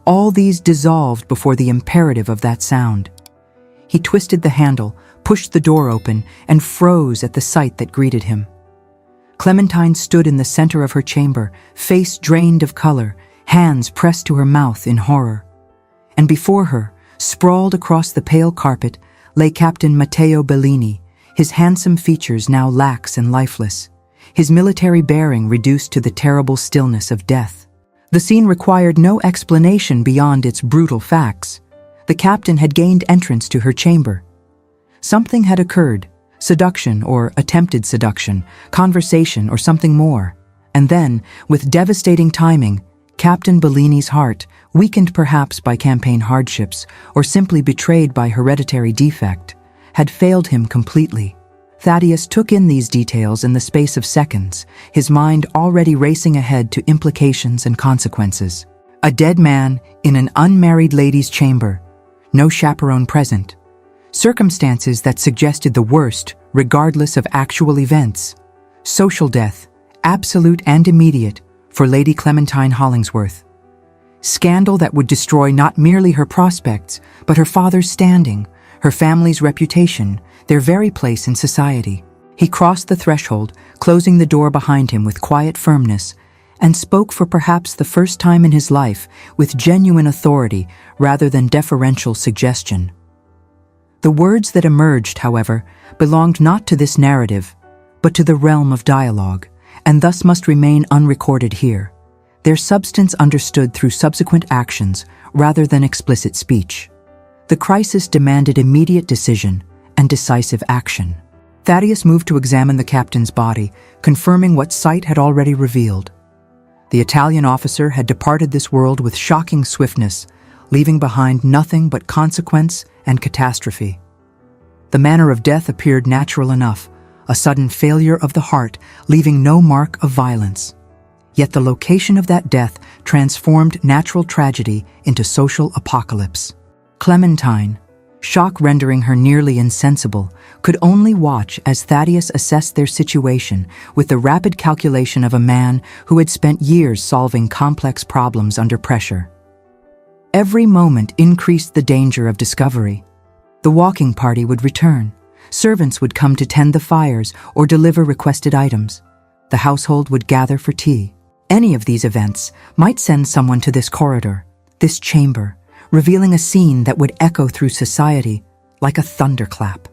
all these dissolved before the imperative of that sound. He twisted the handle, pushed the door open, and froze at the sight that greeted him. Clementine stood in the center of her chamber, face drained of color, hands pressed to her mouth in horror. And before her, sprawled across the pale carpet, lay Captain Matteo Bellini, his handsome features now lax and lifeless, his military bearing reduced to the terrible stillness of death. The scene required no explanation beyond its brutal facts. The captain had gained entrance to her chamber. Something had occurred, seduction or attempted seduction, conversation or something more. And then, with devastating timing, Captain Bellini's heart, weakened perhaps by campaign hardships or simply betrayed by hereditary defect, had failed him completely. Thaddeus took in these details in the space of seconds, his mind already racing ahead to implications and consequences. A dead man in an unmarried lady's chamber, no chaperone present. Circumstances that suggested the worst, regardless of actual events. Social death, absolute and immediate, for Lady Clementine Hollingsworth. Scandal that would destroy not merely her prospects, but her father's standing, her family's reputation, their very place in society. He crossed the threshold, closing the door behind him with quiet firmness, and spoke for perhaps the first time in his life with genuine authority rather than deferential suggestion. The words that emerged, however, belonged not to this narrative, but to the realm of dialogue, and thus must remain unrecorded here, their substance understood through subsequent actions rather than explicit speech. The crisis demanded immediate decision and decisive action. Thaddeus moved to examine the captain's body, confirming what sight had already revealed. The Italian officer had departed this world with shocking swiftness, leaving behind nothing but consequence and catastrophe. The manner of death appeared natural enough, a sudden failure of the heart, leaving no mark of violence. Yet the location of that death transformed natural tragedy into social apocalypse. Clementine, shock rendering her nearly insensible, could only watch as Thaddeus assessed their situation with the rapid calculation of a man who had spent years solving complex problems under pressure. Every moment increased the danger of discovery. The walking party would return. Servants would come to tend the fires or deliver requested items. The household would gather for tea. Any of these events might send someone to this corridor, this chamber, revealing a scene that would echo through society like a thunderclap.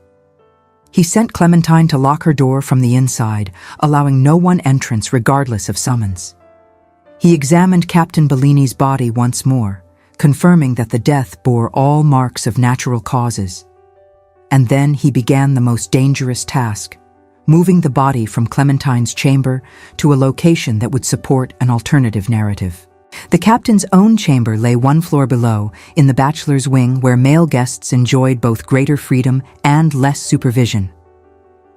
He sent Clementine to lock her door from the inside, allowing no one entrance regardless of summons. He examined Captain Bellini's body once more, confirming that the death bore all marks of natural causes. And then he began the most dangerous task, moving the body from Clementine's chamber to a location that would support an alternative narrative. The captain's own chamber lay one floor below, in the bachelor's wing where male guests enjoyed both greater freedom and less supervision.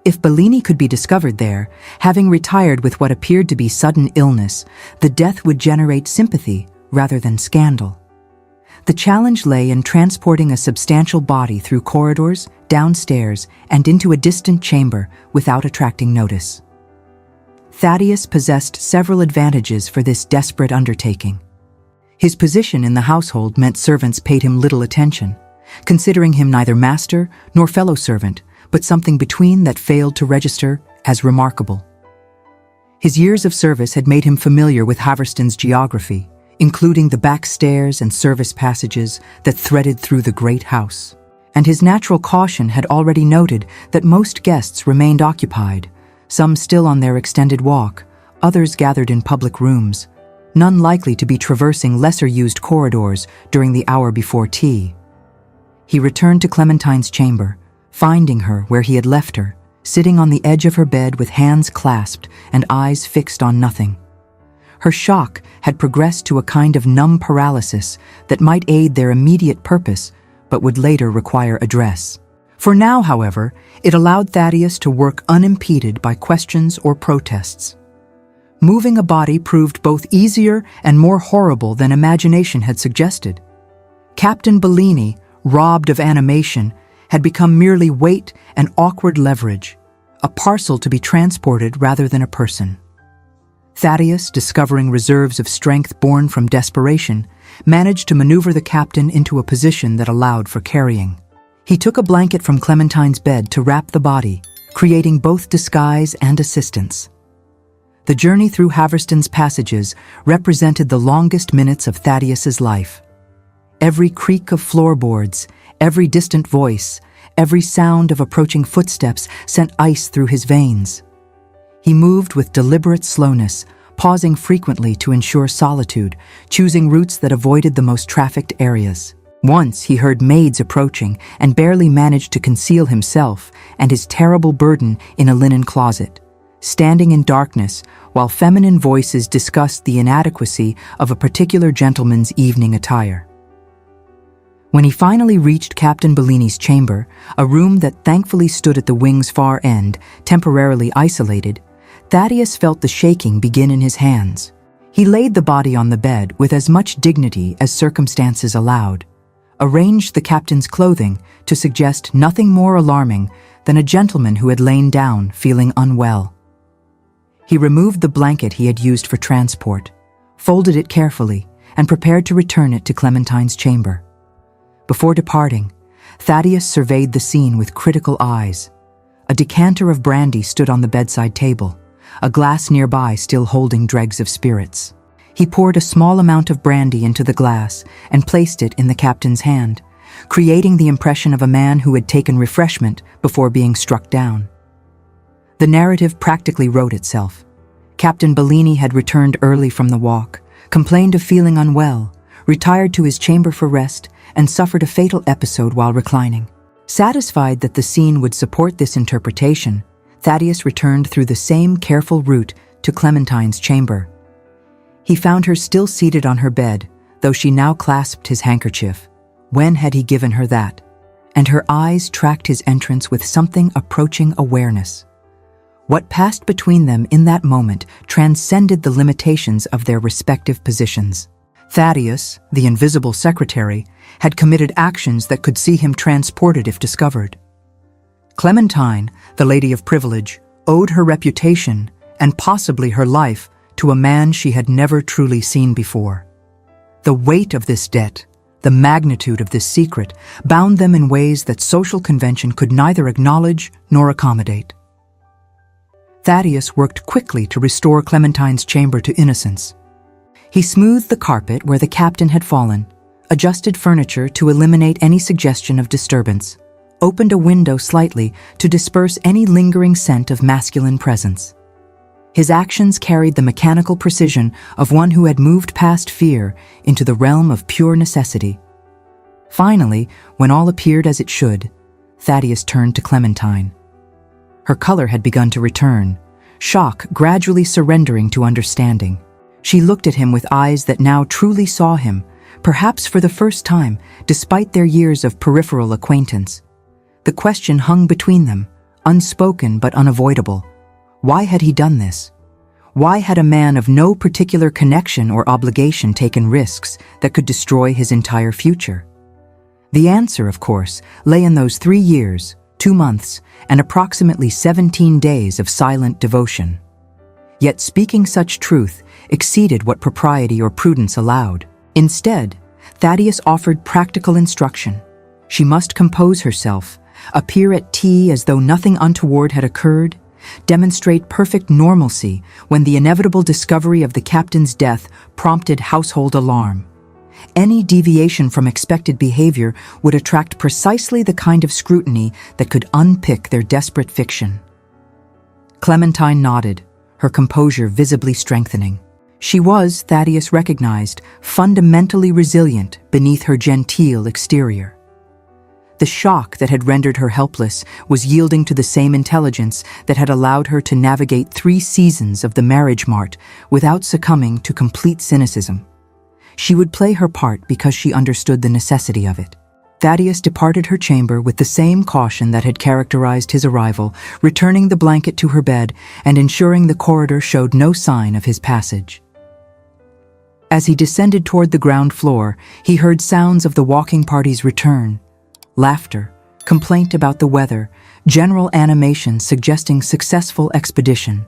If Bellini could be discovered there, having retired with what appeared to be sudden illness, the death would generate sympathy rather than scandal. The challenge lay in transporting a substantial body through corridors, downstairs, and into a distant chamber without attracting notice. Thaddeus possessed several advantages for this desperate undertaking. His position in the household meant servants paid him little attention, considering him neither master nor fellow servant, but something between that failed to register as remarkable. His years of service had made him familiar with Haverston's geography, including the back stairs and service passages that threaded through the great house. And his natural caution had already noted that most guests remained occupied, some still on their extended walk, others gathered in public rooms, none likely to be traversing lesser-used corridors during the hour before tea. He returned to Clementine's chamber, finding her where he had left her, sitting on the edge of her bed with hands clasped and eyes fixed on nothing. Her shock had progressed to a kind of numb paralysis that might aid their immediate purpose, but would later require address. For now, however, it allowed Thaddeus to work unimpeded by questions or protests. Moving a body proved both easier and more horrible than imagination had suggested. Captain Bellini, robbed of animation, had become merely weight and awkward leverage, a parcel to be transported rather than a person. Thaddeus, discovering reserves of strength born from desperation, managed to maneuver the captain into a position that allowed for carrying. He took a blanket from Clementine's bed to wrap the body, creating both disguise and assistance. The journey through Haverston's passages represented the longest minutes of Thaddeus's life. Every creak of floorboards, every distant voice, every sound of approaching footsteps sent ice through his veins. He moved with deliberate slowness, pausing frequently to ensure solitude, choosing routes that avoided the most trafficked areas. Once he heard maids approaching and barely managed to conceal himself and his terrible burden in a linen closet, standing in darkness while feminine voices discussed the inadequacy of a particular gentleman's evening attire. When he finally reached Captain Bellini's chamber, a room that thankfully stood at the wing's far end, temporarily isolated, Thaddeus felt the shaking begin in his hands. He laid the body on the bed with as much dignity as circumstances allowed, arranged the captain's clothing to suggest nothing more alarming than a gentleman who had lain down feeling unwell. He removed the blanket he had used for transport, folded it carefully, and prepared to return it to Clementine's chamber. Before departing, Thaddeus surveyed the scene with critical eyes. A decanter of brandy stood on the bedside table, a glass nearby still holding dregs of spirits. He poured a small amount of brandy into the glass and placed it in the captain's hand, creating the impression of a man who had taken refreshment before being struck down. The narrative practically wrote itself. Captain Bellini had returned early from the walk, complained of feeling unwell, retired to his chamber for rest, and suffered a fatal episode while reclining. Satisfied that the scene would support this interpretation, Thaddeus returned through the same careful route to Clementine's chamber. He found her still seated on her bed, though she now clasped his handkerchief. When had he given her that? And her eyes tracked his entrance with something approaching awareness. What passed between them in that moment transcended the limitations of their respective positions. Thaddeus, the invisible secretary, had committed actions that could see him transported if discovered. Clementine, the lady of privilege, owed her reputation, and possibly her life, to a man she had never truly seen before. The weight of this debt, the magnitude of this secret, bound them in ways that social convention could neither acknowledge nor accommodate. Thaddeus worked quickly to restore Clementine's chamber to innocence. He smoothed the carpet where the captain had fallen, adjusted furniture to eliminate any suggestion of disturbance, opened a window slightly to disperse any lingering scent of masculine presence. His actions carried the mechanical precision of one who had moved past fear into the realm of pure necessity. Finally, when all appeared as it should, Thaddeus turned to Clementine. Her color had begun to return, shock gradually surrendering to understanding. She looked at him with eyes that now truly saw him, perhaps for the first time, despite their years of peripheral acquaintance. The question hung between them, unspoken but unavoidable. Why had he done this? Why had a man of no particular connection or obligation taken risks that could destroy his entire future? The answer, of course, lay in those 3 years, 2 months, and approximately 17 days of silent devotion. Yet speaking such truth exceeded what propriety or prudence allowed. Instead, Thaddeus offered practical instruction. She must compose herself, appear at tea as though nothing untoward had occurred, demonstrate perfect normalcy when the inevitable discovery of the captain's death prompted household alarm. Any deviation from expected behavior would attract precisely the kind of scrutiny that could unpick their desperate fiction. Clementine nodded, her composure visibly strengthening. She was, Thaddeus recognized, fundamentally resilient beneath her genteel exterior. The shock that had rendered her helpless was yielding to the same intelligence that had allowed her to navigate 3 seasons of the marriage mart without succumbing to complete cynicism. She would play her part because she understood the necessity of it. Thaddeus departed her chamber with the same caution that had characterized his arrival, returning the blanket to her bed and ensuring the corridor showed no sign of his passage. As he descended toward the ground floor, he heard sounds of the walking party's return. Laughter, complaint about the weather, general animation suggesting successful expedition.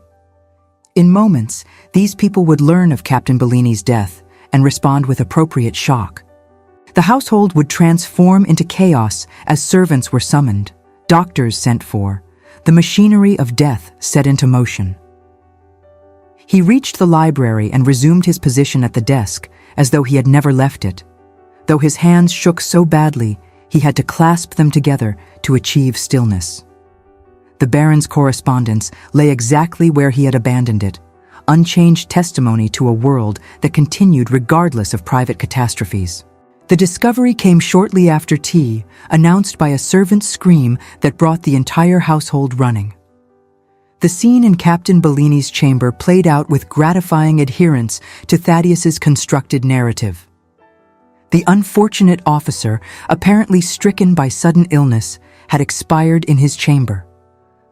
In moments, these people would learn of Captain Bellini's death and respond with appropriate shock. The household would transform into chaos as servants were summoned, doctors sent for, the machinery of death set into motion. He reached the library and resumed his position at the desk as though he had never left it. Though his hands shook so badly, he had to clasp them together to achieve stillness. The Baron's correspondence lay exactly where he had abandoned it, unchanged testimony to a world that continued regardless of private catastrophes. The discovery came shortly after tea, announced by a servant's scream that brought the entire household running. The scene in Captain Bellini's chamber played out with gratifying adherence to Thaddeus's constructed narrative. The unfortunate officer, apparently stricken by sudden illness, had expired in his chamber.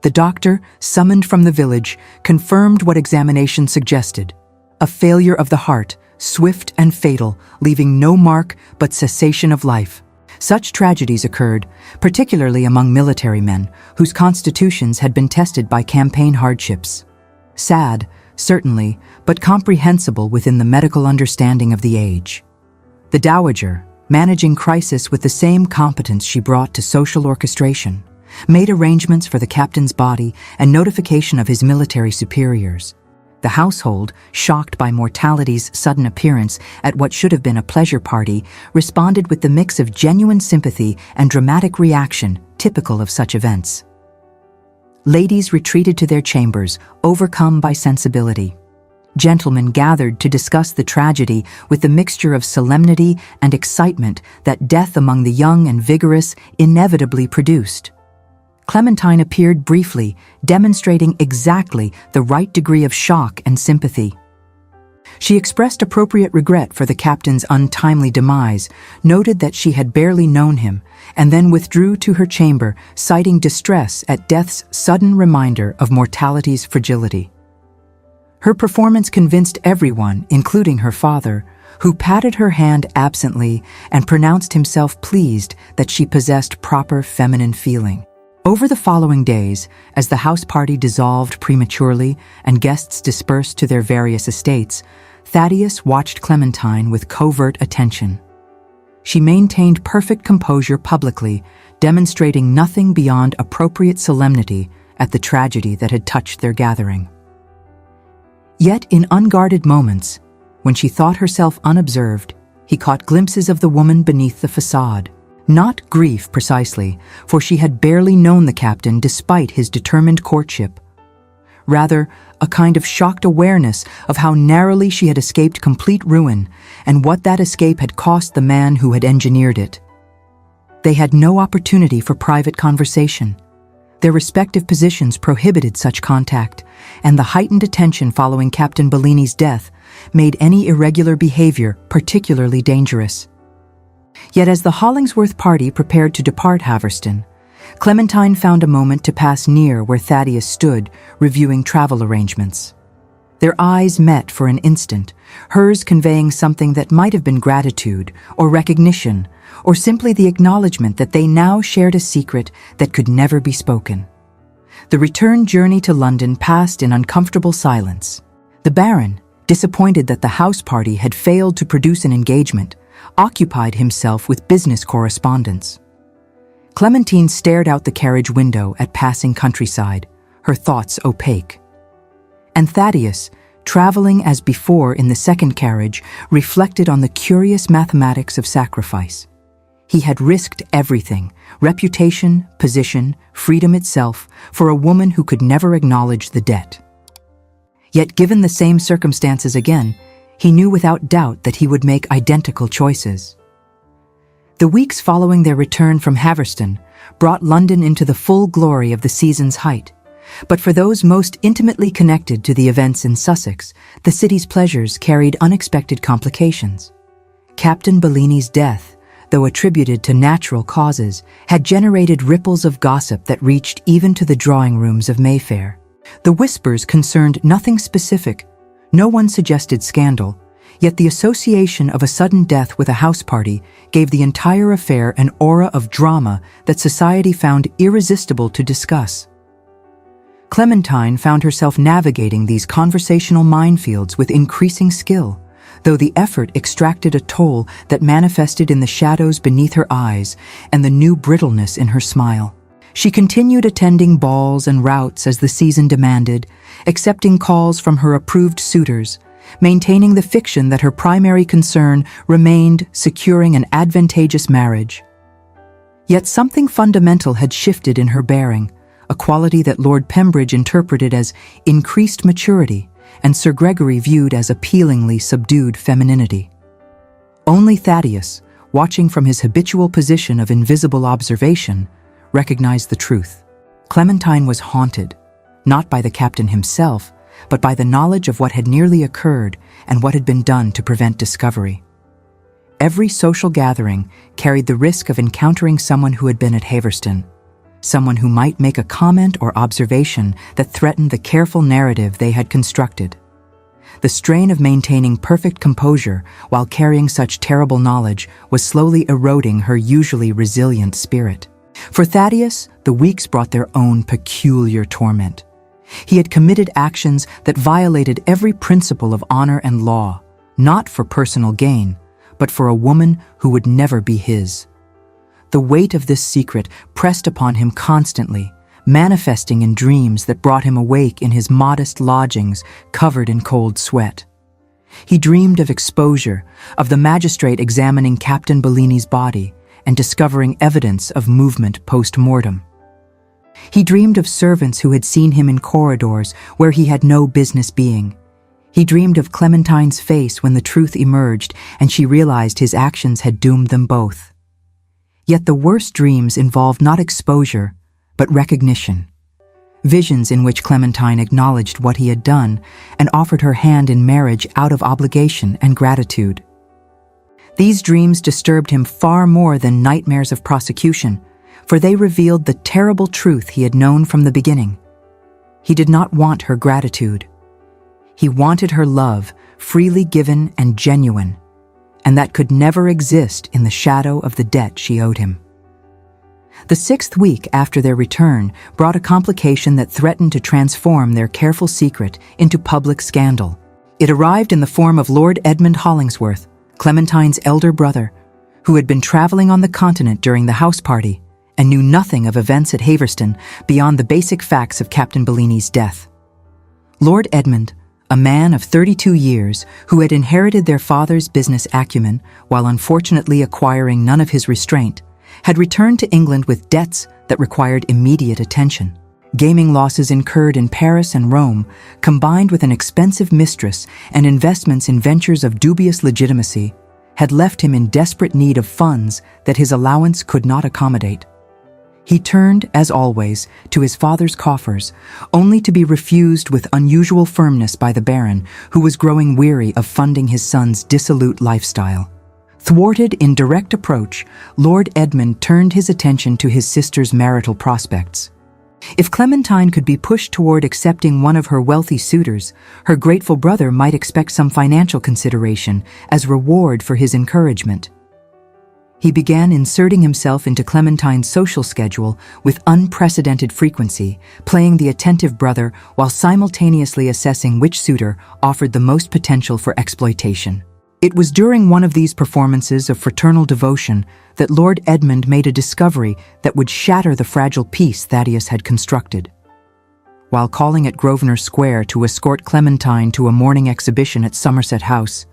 The doctor, summoned from the village, confirmed what examination suggested: a failure of the heart, swift and fatal, leaving no mark but cessation of life. Such tragedies occurred, particularly among military men, whose constitutions had been tested by campaign hardships. Sad, certainly, but comprehensible within the medical understanding of the age. The dowager, managing crisis with the same competence she brought to social orchestration, made arrangements for the captain's body and notification of his military superiors. The household, shocked by mortality's sudden appearance at what should have been a pleasure party, responded with the mix of genuine sympathy and dramatic reaction typical of such events. Ladies retreated to their chambers, overcome by sensibility. Gentlemen gathered to discuss the tragedy with the mixture of solemnity and excitement that death among the young and vigorous inevitably produced. Clementine appeared briefly, demonstrating exactly the right degree of shock and sympathy. She expressed appropriate regret for the captain's untimely demise, noted that she had barely known him, and then withdrew to her chamber, citing distress at death's sudden reminder of mortality's fragility. Her performance convinced everyone, including her father, who patted her hand absently and pronounced himself pleased that she possessed proper feminine feeling. Over the following days, as the house party dissolved prematurely and guests dispersed to their various estates, Thaddeus watched Clementine with covert attention. She maintained perfect composure publicly, demonstrating nothing beyond appropriate solemnity at the tragedy that had touched their gathering. Yet in unguarded moments, when she thought herself unobserved, he caught glimpses of the woman beneath the facade. Not grief precisely, for she had barely known the captain despite his determined courtship. Rather, a kind of shocked awareness of how narrowly she had escaped complete ruin and what that escape had cost the man who had engineered it. They had no opportunity for private conversation. Their respective positions prohibited such contact, and the heightened attention following Captain Bellini's death made any irregular behavior particularly dangerous. Yet as the Hollingsworth party prepared to depart Haverston, Clementine found a moment to pass near where Thaddeus stood, reviewing travel arrangements. Their eyes met for an instant, hers conveying something that might have been gratitude or recognition, or simply the acknowledgement that they now shared a secret that could never be spoken. The return journey to London passed in uncomfortable silence. The Baron, disappointed that the house party had failed to produce an engagement, occupied himself with business correspondence. Clementine stared out the carriage window at passing countryside, her thoughts opaque. And Thaddeus, traveling as before in the second carriage, reflected on the curious mathematics of sacrifice. He had risked everything, reputation, position, freedom itself, for a woman who could never acknowledge the debt. Yet given the same circumstances again, he knew without doubt that he would make identical choices. The weeks following their return from Haverston brought London into the full glory of the season's height. But for those most intimately connected to the events in Sussex, the city's pleasures carried unexpected complications. Captain Bellini's death, though attributed to natural causes, had generated ripples of gossip that reached even to the drawing rooms of Mayfair. The whispers concerned nothing specific. No one suggested scandal, yet the association of a sudden death with a house party gave the entire affair an aura of drama that society found irresistible to discuss. Clementine found herself navigating these conversational minefields with increasing skill, though the effort extracted a toll that manifested in the shadows beneath her eyes and the new brittleness in her smile. She continued attending balls and routs as the season demanded, accepting calls from her approved suitors, maintaining the fiction that her primary concern remained securing an advantageous marriage. Yet something fundamental had shifted in her bearing, a quality that Lord Pembridge interpreted as increased maturity and Sir Gregory viewed as appealingly subdued femininity. Only Thaddeus, watching from his habitual position of invisible observation, recognized the truth. Clementine was haunted, not by the captain himself, but by the knowledge of what had nearly occurred and what had been done to prevent discovery. Every social gathering carried the risk of encountering someone who had been at Haverston, someone who might make a comment or observation that threatened the careful narrative they had constructed. The strain of maintaining perfect composure while carrying such terrible knowledge was slowly eroding her usually resilient spirit. For Thaddeus, the weeks brought their own peculiar torment. He had committed actions that violated every principle of honor and law, not for personal gain, but for a woman who would never be his. The weight of this secret pressed upon him constantly, manifesting in dreams that brought him awake in his modest lodgings covered in cold sweat. He dreamed of exposure, of the magistrate examining Captain Bellini's body and discovering evidence of movement post-mortem. He dreamed of servants who had seen him in corridors where he had no business being. He dreamed of Clementine's face when the truth emerged and she realized his actions had doomed them both. Yet the worst dreams involved not exposure, but recognition. Visions in which Clementine acknowledged what he had done and offered her hand in marriage out of obligation and gratitude. These dreams disturbed him far more than nightmares of prosecution, for they revealed the terrible truth he had known from the beginning. He did not want her gratitude. He wanted her love, freely given and genuine, and that could never exist in the shadow of the debt she owed him. The 6th week after their return brought a complication that threatened to transform their careful secret into public scandal. It arrived in the form of Lord Edmund Hollingsworth, Clementine's elder brother, who had been traveling on the continent during the house party and knew nothing of events at Haverston beyond the basic facts of Captain Bellini's death. Lord Edmund, a man of 32 years who had inherited their father's business acumen while unfortunately acquiring none of his restraint, had returned to England with debts that required immediate attention. Gaming losses incurred in Paris and Rome, combined with an expensive mistress and investments in ventures of dubious legitimacy, had left him in desperate need of funds that his allowance could not accommodate. He turned, as always, to his father's coffers, only to be refused with unusual firmness by the Baron, who was growing weary of funding his son's dissolute lifestyle. Thwarted in direct approach, Lord Edmund turned his attention to his sister's marital prospects. If Clementine could be pushed toward accepting one of her wealthy suitors, her grateful brother might expect some financial consideration as reward for his encouragement. He began inserting himself into Clementine's social schedule with unprecedented frequency, playing the attentive brother while simultaneously assessing which suitor offered the most potential for exploitation. It was during one of these performances of fraternal devotion that Lord Edmund made a discovery that would shatter the fragile peace Thaddeus had constructed. While calling at Grosvenor Square to escort Clementine to a morning exhibition at Somerset House,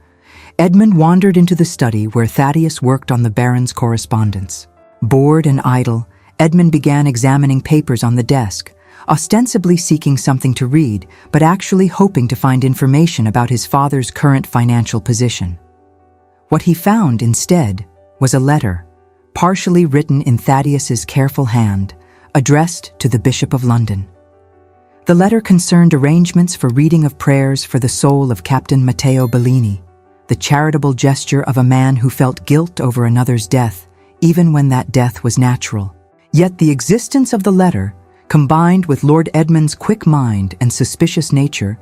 Edmund wandered into the study where Thaddeus worked on the Baron's correspondence. Bored and idle, Edmund began examining papers on the desk, ostensibly seeking something to read, but actually hoping to find information about his father's current financial position. What he found instead was a letter, partially written in Thaddeus's careful hand, addressed to the Bishop of London. The letter concerned arrangements for reading of prayers for the soul of Captain Matteo Bellini, the charitable gesture of a man who felt guilt over another's death, even when that death was natural. Yet the existence of the letter, combined with Lord Edmund's quick mind and suspicious nature,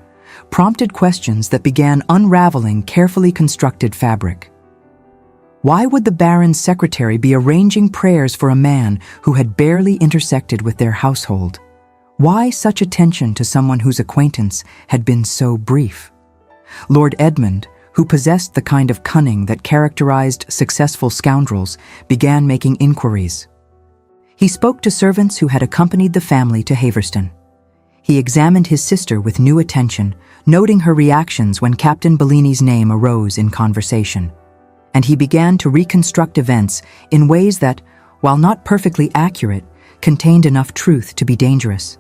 prompted questions that began unraveling carefully constructed fabric. Why would the Baron's secretary be arranging prayers for a man who had barely intersected with their household? Why such attention to someone whose acquaintance had been so brief? Lord Edmund, who possessed the kind of cunning that characterized successful scoundrels, began making inquiries. He spoke to servants who had accompanied the family to Haverston. He examined his sister with new attention, noting her reactions when Captain Bellini's name arose in conversation. And he began to reconstruct events in ways that, while not perfectly accurate, contained enough truth to be dangerous.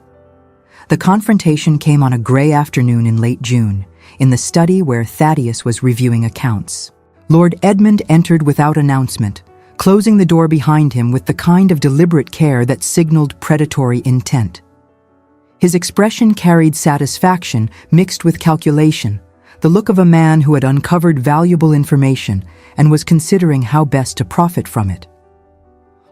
The confrontation came on a gray afternoon in late June, in the study where Thaddeus was reviewing accounts. Lord Edmund entered without announcement, closing the door behind him with the kind of deliberate care that signaled predatory intent. His expression carried satisfaction mixed with calculation, the look of a man who had uncovered valuable information and was considering how best to profit from it.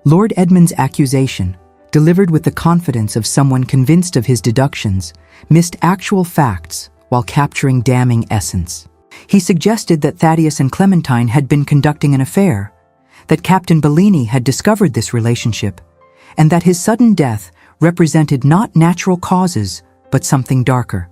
Lord Edmund's accusation, delivered with the confidence of someone convinced of his deductions, missed actual facts while capturing damning essence. He suggested that Thaddeus and Clementine had been conducting an affair, that Captain Bellini had discovered this relationship, and that his sudden death represented not natural causes, but something darker.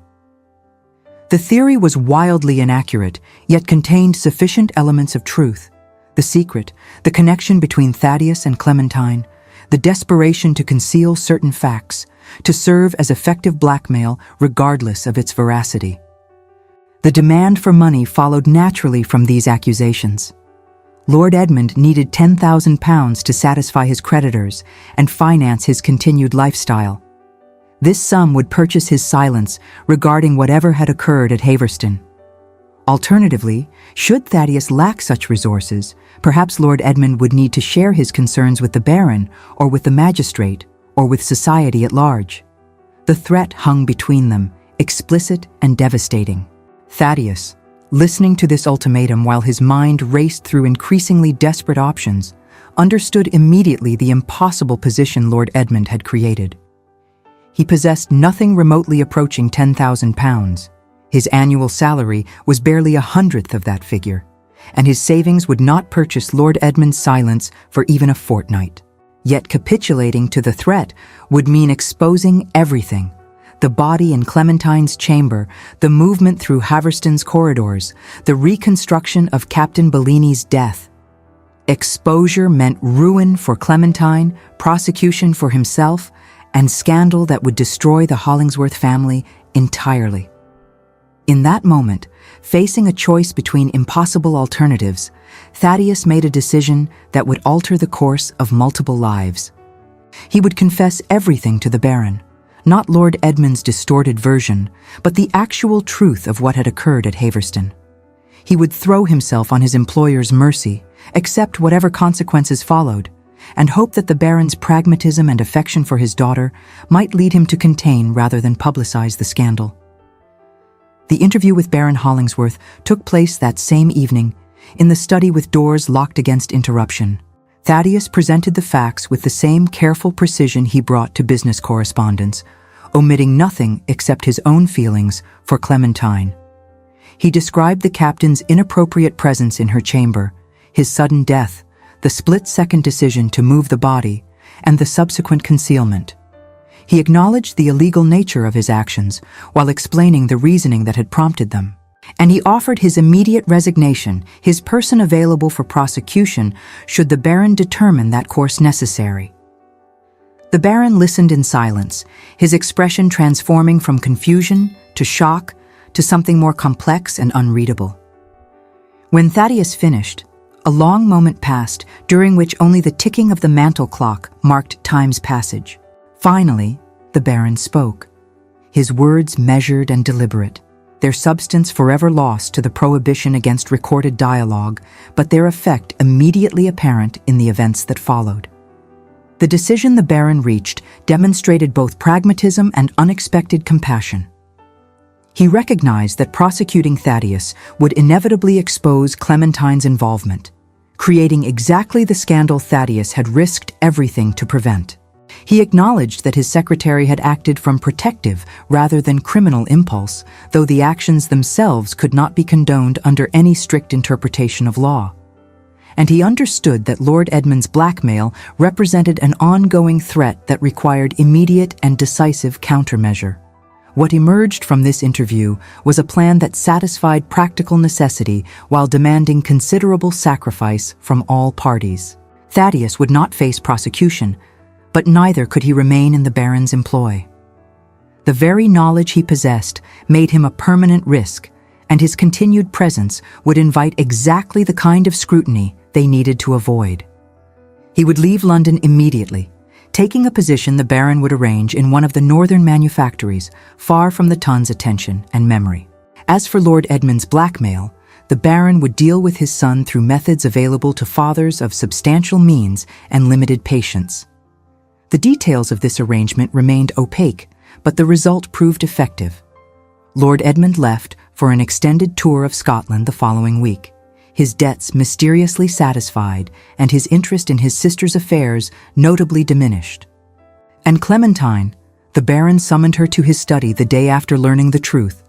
The theory was wildly inaccurate, yet contained sufficient elements of truth. The secret, the connection between Thaddeus and Clementine, the desperation to conceal certain facts, to serve as effective blackmail regardless of its veracity. The demand for money followed naturally from these accusations. Lord Edmund needed £10,000 to satisfy his creditors and finance his continued lifestyle. This sum would purchase his silence regarding whatever had occurred at Haverston. Alternatively, should Thaddeus lack such resources, perhaps Lord Edmund would need to share his concerns with the Baron, or with the magistrate, or with society at large. The threat hung between them, explicit and devastating. Thaddeus, listening to this ultimatum while his mind raced through increasingly desperate options, understood immediately the impossible position Lord Edmund had created. He possessed nothing remotely approaching £10,000. His annual salary was barely 1/100th of that figure, and his savings would not purchase Lord Edmund's silence for even a fortnight. Yet capitulating to the threat would mean exposing everything: the body in Clementine's chamber, the movement through Haverston's corridors, the reconstruction of Captain Bellini's death. Exposure meant ruin for Clementine, prosecution for himself, and scandal that would destroy the Hollingsworth family entirely. In that moment, facing a choice between impossible alternatives, Thaddeus made a decision that would alter the course of multiple lives. He would confess everything to the Baron, not Lord Edmund's distorted version, but the actual truth of what had occurred at Haverston. He would throw himself on his employer's mercy, accept whatever consequences followed, and hope that the Baron's pragmatism and affection for his daughter might lead him to contain rather than publicize the scandal. The interview with Baron Hollingsworth took place that same evening, in the study with doors locked against interruption. Thaddeus presented the facts with the same careful precision he brought to business correspondence, omitting nothing except his own feelings for Clementine. He described the captain's inappropriate presence in her chamber, his sudden death, the split-second decision to move the body, and the subsequent concealment. He acknowledged the illegal nature of his actions while explaining the reasoning that had prompted them. And he offered his immediate resignation, his person available for prosecution should the Baron determine that course necessary. The Baron listened in silence, his expression transforming from confusion to shock to something more complex and unreadable. When Thaddeus finished, a long moment passed during which only the ticking of the mantel clock marked time's passage. Finally, the Baron spoke, his words measured and deliberate, their substance forever lost to the prohibition against recorded dialogue, but their effect immediately apparent in the events that followed. The decision the Baron reached demonstrated both pragmatism and unexpected compassion. He recognized that prosecuting Thaddeus would inevitably expose Clementine's involvement, creating exactly the scandal Thaddeus had risked everything to prevent. He acknowledged that his secretary had acted from protective rather than criminal impulse, though the actions themselves could not be condoned under any strict interpretation of law. And he understood that Lord Edmund's blackmail represented an ongoing threat that required immediate and decisive countermeasure. What emerged from this interview was a plan that satisfied practical necessity while demanding considerable sacrifice from all parties. Thaddeus would not face prosecution, but neither could he remain in the Baron's employ. The very knowledge he possessed made him a permanent risk, and his continued presence would invite exactly the kind of scrutiny they needed to avoid. He would leave London immediately, taking a position the Baron would arrange in one of the northern manufactories, far from the Tun's attention and memory. As for Lord Edmund's blackmail, the Baron would deal with his son through methods available to fathers of substantial means and limited patience. The details of this arrangement remained opaque, but the result proved effective. Lord Edmund left for an extended tour of Scotland the following week, his debts mysteriously satisfied and his interest in his sister's affairs notably diminished. And Clementine, the Baron summoned her to his study the day after learning the truth,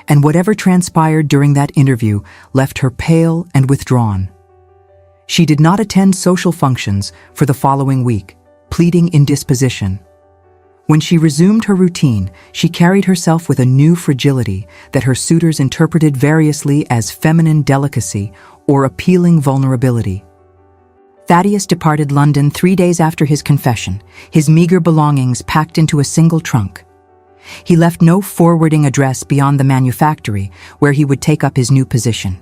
and whatever transpired during that interview left her pale and withdrawn. She did not attend social functions for the following week, pleading indisposition. When she resumed her routine, she carried herself with a new fragility that her suitors interpreted variously as feminine delicacy or appealing vulnerability. Thaddeus departed London 3 days after his confession, his meager belongings packed into a single trunk. He left no forwarding address beyond the manufactory, where he would take up his new position.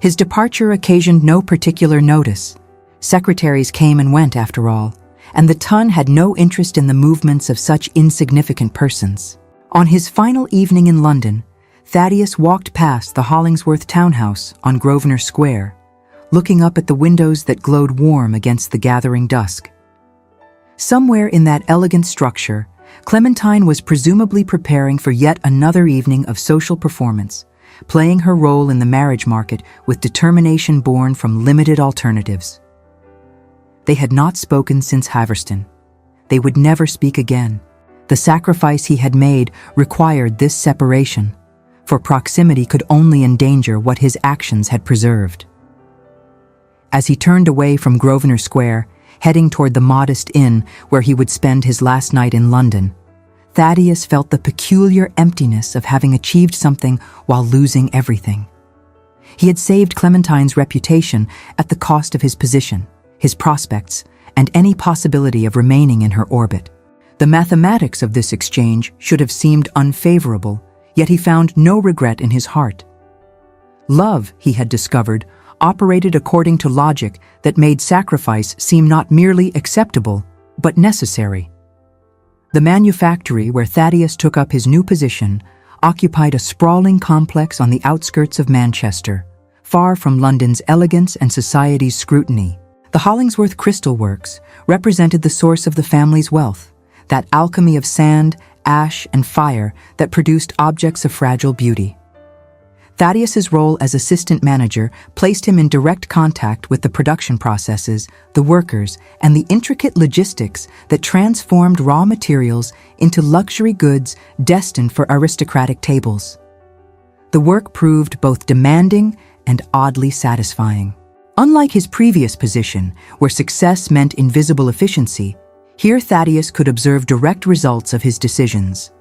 His departure occasioned no particular notice. Secretaries came and went, after all, and the Ton had no interest in the movements of such insignificant persons. On his final evening in London, Thaddeus walked past the Hollingsworth townhouse on Grosvenor Square, looking up at the windows that glowed warm against the gathering dusk. Somewhere in that elegant structure, Clementine was presumably preparing for yet another evening of social performance, playing her role in the marriage market with determination born from limited alternatives. They had not spoken since Haverston. They would never speak again. The sacrifice he had made required this separation, for proximity could only endanger what his actions had preserved. As he turned away from Grosvenor Square, heading toward the modest inn where he would spend his last night in London, Thaddeus felt the peculiar emptiness of having achieved something while losing everything. He had saved Clementine's reputation at the cost of his position, his prospects, and any possibility of remaining in her orbit. The mathematics of this exchange should have seemed unfavorable, yet he found no regret in his heart. Love, he had discovered, operated according to logic that made sacrifice seem not merely acceptable, but necessary. The manufactory where Thaddeus took up his new position occupied a sprawling complex on the outskirts of Manchester, far from London's elegance and society's scrutiny. The Hollingsworth Crystal Works represented the source of the family's wealth, that alchemy of sand, ash, and fire that produced objects of fragile beauty. Thaddeus's role as assistant manager placed him in direct contact with the production processes, the workers, and the intricate logistics that transformed raw materials into luxury goods destined for aristocratic tables. The work proved both demanding and oddly satisfying. Unlike his previous position, where success meant invisible efficiency, here Thaddeus could observe direct results of his decisions.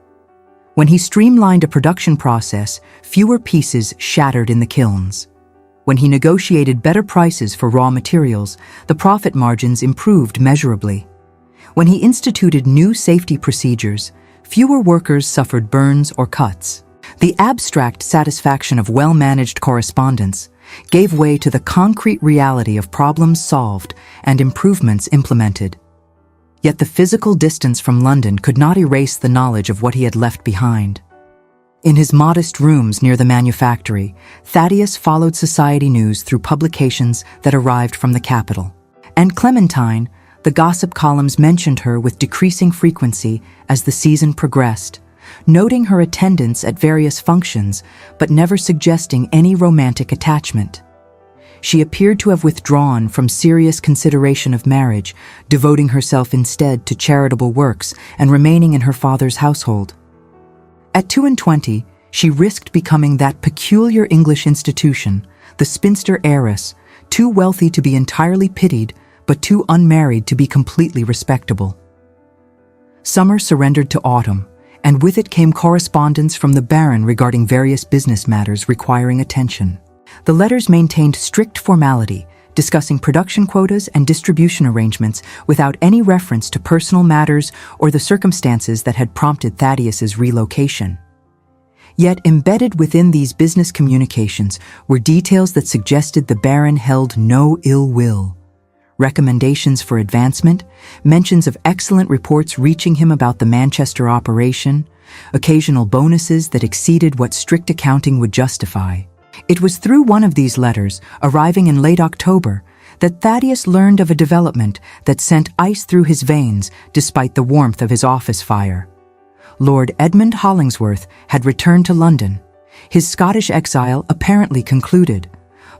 When he streamlined a production process, fewer pieces shattered in the kilns. When he negotiated better prices for raw materials, the profit margins improved measurably. When he instituted new safety procedures, fewer workers suffered burns or cuts. The abstract satisfaction of well-managed correspondence gave way to the concrete reality of problems solved and improvements implemented. Yet the physical distance from London could not erase the knowledge of what he had left behind. In his modest rooms near the manufactory, Thaddeus followed society news through publications that arrived from the capital. And Clementine, the gossip columns mentioned her with decreasing frequency as the season progressed, noting her attendance at various functions but never suggesting any romantic attachment. She appeared to have withdrawn from serious consideration of marriage, devoting herself instead to charitable works and remaining in her father's household. At 22, she risked becoming that peculiar English institution, the spinster heiress, too wealthy to be entirely pitied, but too unmarried to be completely respectable. Summer surrendered to autumn, and with it came correspondence from the Baron regarding various business matters requiring attention. The letters maintained strict formality, discussing production quotas and distribution arrangements without any reference to personal matters or the circumstances that had prompted Thaddeus's relocation. Yet embedded within these business communications were details that suggested the Baron held no ill will. Recommendations for advancement, mentions of excellent reports reaching him about the Manchester operation, occasional bonuses that exceeded what strict accounting would justify. It was through one of these letters, arriving in late October, that Thaddeus learned of a development that sent ice through his veins despite the warmth of his office fire. Lord Edmund Hollingsworth had returned to London, his Scottish exile apparently concluded.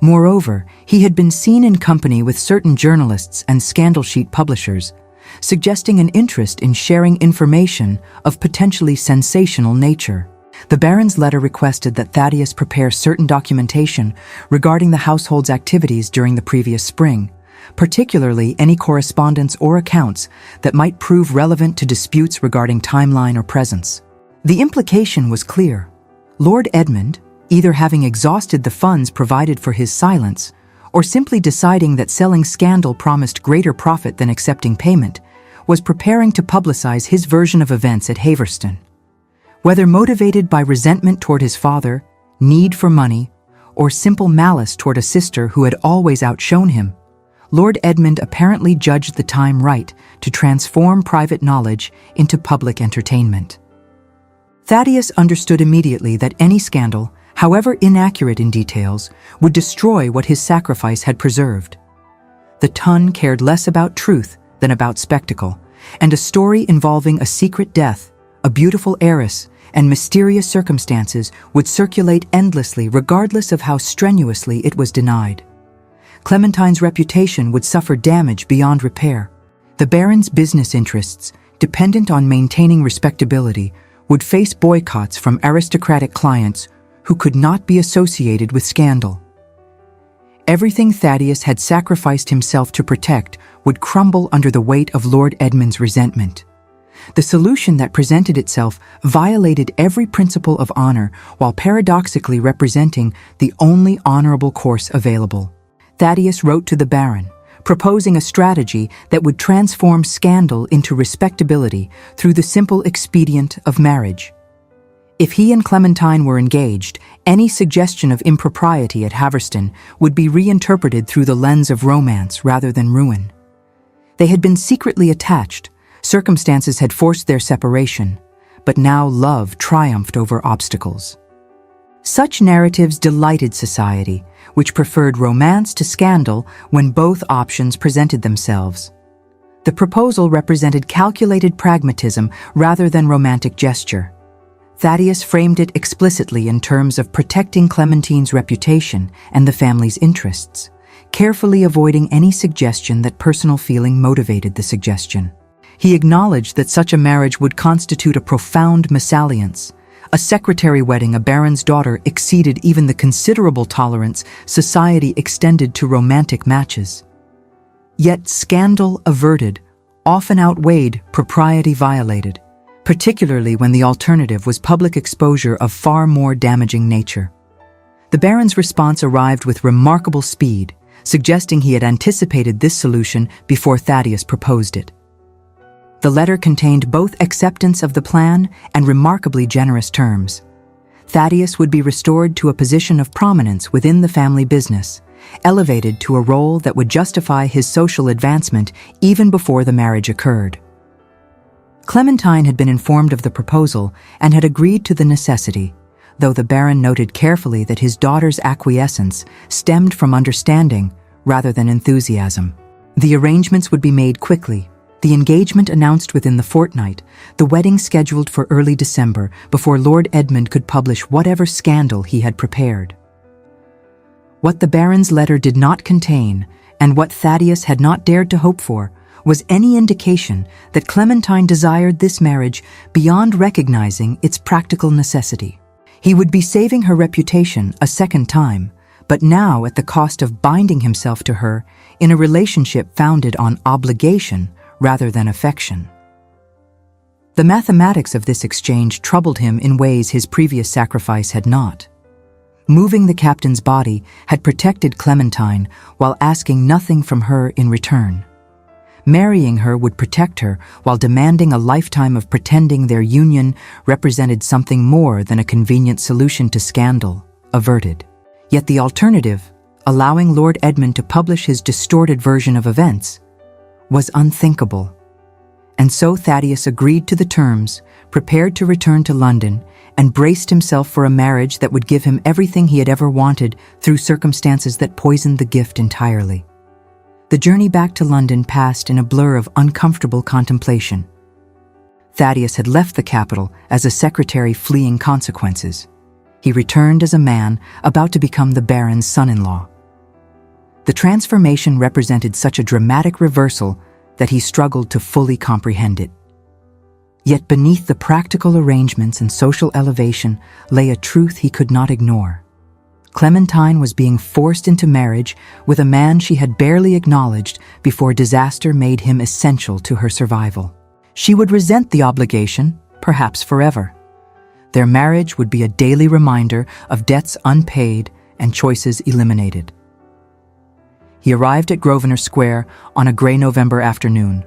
Moreover, he had been seen in company with certain journalists and scandal sheet publishers, suggesting an interest in sharing information of potentially sensational nature. The Baron's letter requested that Thaddeus prepare certain documentation regarding the household's activities during the previous spring, particularly any correspondence or accounts that might prove relevant to disputes regarding timeline or presence. The implication was clear. Lord Edmund, either having exhausted the funds provided for his silence, or simply deciding that selling scandal promised greater profit than accepting payment, was preparing to publicize his version of events at Haverston. Whether motivated by resentment toward his father, need for money, or simple malice toward a sister who had always outshone him, Lord Edmund apparently judged the time right to transform private knowledge into public entertainment. Thaddeus understood immediately that any scandal, however inaccurate in details, would destroy what his sacrifice had preserved. The Tun cared less about truth than about spectacle, and a story involving a secret death, a beautiful heiress, and mysterious circumstances would circulate endlessly regardless of how strenuously it was denied. Clementine's reputation would suffer damage beyond repair. The Baron's business interests, dependent on maintaining respectability, would face boycotts from aristocratic clients who could not be associated with scandal. Everything Thaddeus had sacrificed himself to protect would crumble under the weight of Lord Edmund's resentment. The solution that presented itself violated every principle of honor while paradoxically representing the only honorable course available. Thaddeus wrote to the Baron, proposing a strategy that would transform scandal into respectability through the simple expedient of marriage. If he and Clementine were engaged, any suggestion of impropriety at Haverston would be reinterpreted through the lens of romance rather than ruin. They had been secretly attached, circumstances had forced their separation, but now love triumphed over obstacles. Such narratives delighted society, which preferred romance to scandal when both options presented themselves. The proposal represented calculated pragmatism rather than romantic gesture. Thaddeus framed it explicitly in terms of protecting Clementine's reputation and the family's interests, carefully avoiding any suggestion that personal feeling motivated the suggestion. He acknowledged that such a marriage would constitute a profound mésalliance. A secretary wedding a baron's daughter exceeded even the considerable tolerance society extended to romantic matches. Yet scandal averted often outweighed propriety violated, particularly when the alternative was public exposure of far more damaging nature. The baron's response arrived with remarkable speed, suggesting he had anticipated this solution before Thaddeus proposed it. The letter contained both acceptance of the plan and remarkably generous terms. Thaddeus would be restored to a position of prominence within the family business, elevated to a role that would justify his social advancement even before the marriage occurred. Clementine had been informed of the proposal and had agreed to the necessity, though the Baron noted carefully that his daughter's acquiescence stemmed from understanding rather than enthusiasm. The arrangements would be made quickly, the engagement announced within the fortnight, the wedding scheduled for early December before Lord Edmund could publish whatever scandal he had prepared. What the Baron's letter did not contain, and what Thaddeus had not dared to hope for, was any indication that Clementine desired this marriage beyond recognizing its practical necessity. He would be saving her reputation a second time, but now at the cost of binding himself to her in a relationship founded on obligation rather than affection. The mathematics of this exchange troubled him in ways his previous sacrifice had not. Moving the captain's body had protected Clementine while asking nothing from her in return. Marrying her would protect her while demanding a lifetime of pretending their union represented something more than a convenient solution to scandal, averted. Yet the alternative, allowing Lord Edmund to publish his distorted version of events, was unthinkable. And so Thaddeus agreed to the terms, prepared to return to London, and braced himself for a marriage that would give him everything he had ever wanted through circumstances that poisoned the gift entirely. The journey back to London passed in a blur of uncomfortable contemplation. Thaddeus had left the capital as a secretary fleeing consequences. He returned as a man about to become the Baron's son-in-law. The transformation represented such a dramatic reversal that he struggled to fully comprehend it. Yet beneath the practical arrangements and social elevation lay a truth he could not ignore. Clementine was being forced into marriage with a man she had barely acknowledged before disaster made him essential to her survival. She would resent the obligation, perhaps forever. Their marriage would be a daily reminder of debts unpaid and choices eliminated. He arrived at Grosvenor Square on a gray November afternoon,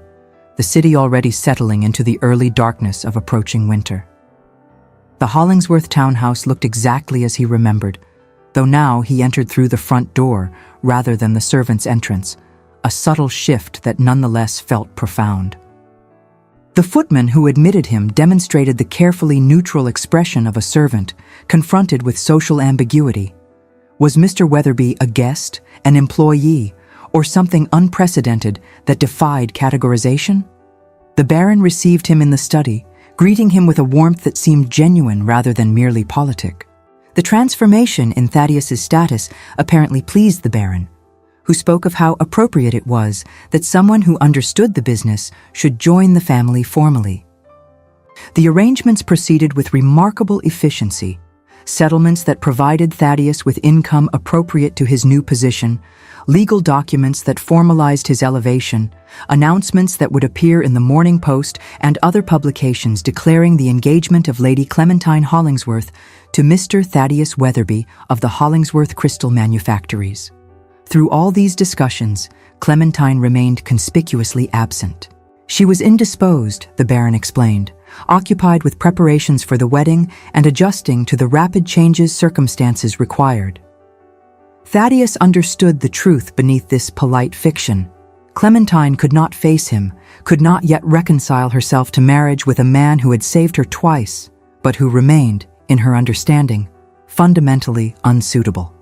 the city already settling into the early darkness of approaching winter. The Hollingsworth townhouse looked exactly as he remembered, though now he entered through the front door rather than the servant's entrance, a subtle shift that nonetheless felt profound. The footman who admitted him demonstrated the carefully neutral expression of a servant confronted with social ambiguity. Was Mr. Weatherby a guest, an employee, or something unprecedented that defied categorization? The Baron received him in the study, greeting him with a warmth that seemed genuine rather than merely politic. The transformation in Thaddeus's status apparently pleased the Baron, who spoke of how appropriate it was that someone who understood the business should join the family formally. The arrangements proceeded with remarkable efficiency. Settlements that provided Thaddeus with income appropriate to his new position, legal documents that formalized his elevation, announcements that would appear in the Morning Post and other publications declaring the engagement of Lady Clementine Hollingsworth to Mr. Thaddeus Weatherby of the Hollingsworth Crystal Manufactories. Through all these discussions, Clementine remained conspicuously absent. She was indisposed, the Baron explained, occupied with preparations for the wedding and adjusting to the rapid changes circumstances required. Thaddeus understood the truth beneath this polite fiction. Clementine could not face him, could not yet reconcile herself to marriage with a man who had saved her twice, but who remained, in her understanding, fundamentally unsuitable.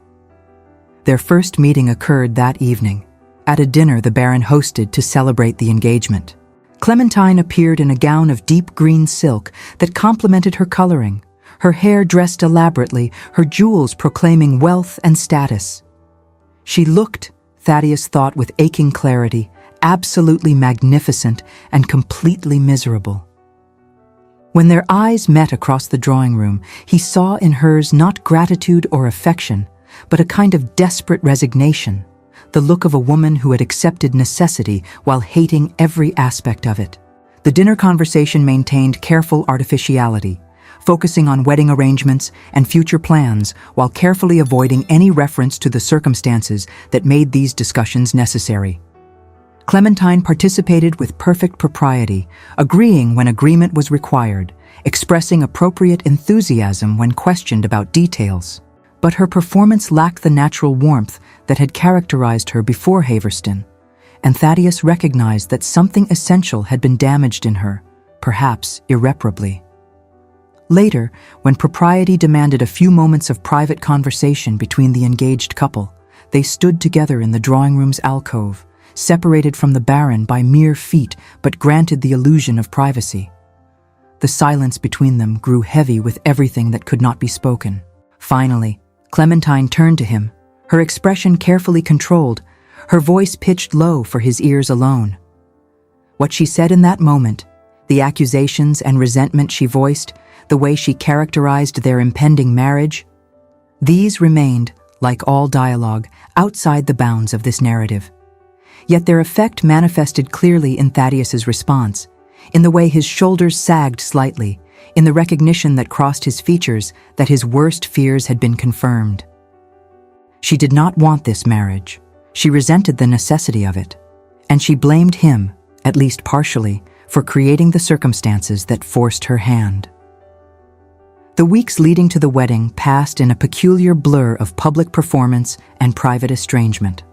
Their first meeting occurred that evening, at a dinner the Baron hosted to celebrate the engagement. Clementine appeared in a gown of deep green silk that complemented her coloring, her hair dressed elaborately, her jewels proclaiming wealth and status. She looked, Thaddeus thought with aching clarity, absolutely magnificent and completely miserable. When their eyes met across the drawing room, he saw in hers not gratitude or affection, but a kind of desperate resignation, the look of a woman who had accepted necessity while hating every aspect of it. The dinner conversation maintained careful artificiality, focusing on wedding arrangements and future plans while carefully avoiding any reference to the circumstances that made these discussions necessary. Clementine participated with perfect propriety, agreeing when agreement was required, expressing appropriate enthusiasm when questioned about details. But her performance lacked the natural warmth that had characterized her before Haverston, and Thaddeus recognized that something essential had been damaged in her, perhaps irreparably. Later, when propriety demanded a few moments of private conversation between the engaged couple, they stood together in the drawing room's alcove, separated from the Baron by mere feet but granted the illusion of privacy. The silence between them grew heavy with everything that could not be spoken. Finally, Clementine turned to him, her expression carefully controlled, her voice pitched low for his ears alone. What she said in that moment, the accusations and resentment she voiced, the way she characterized their impending marriage, these remained, like all dialogue, outside the bounds of this narrative. Yet their effect manifested clearly in Thaddeus's response, in the way his shoulders sagged slightly, in the recognition that crossed his features that his worst fears had been confirmed. She did not want this marriage. She resented the necessity of it, and she blamed him, at least partially, for creating the circumstances that forced her hand. The weeks leading to the wedding passed in a peculiar blur of public performance and private estrangement.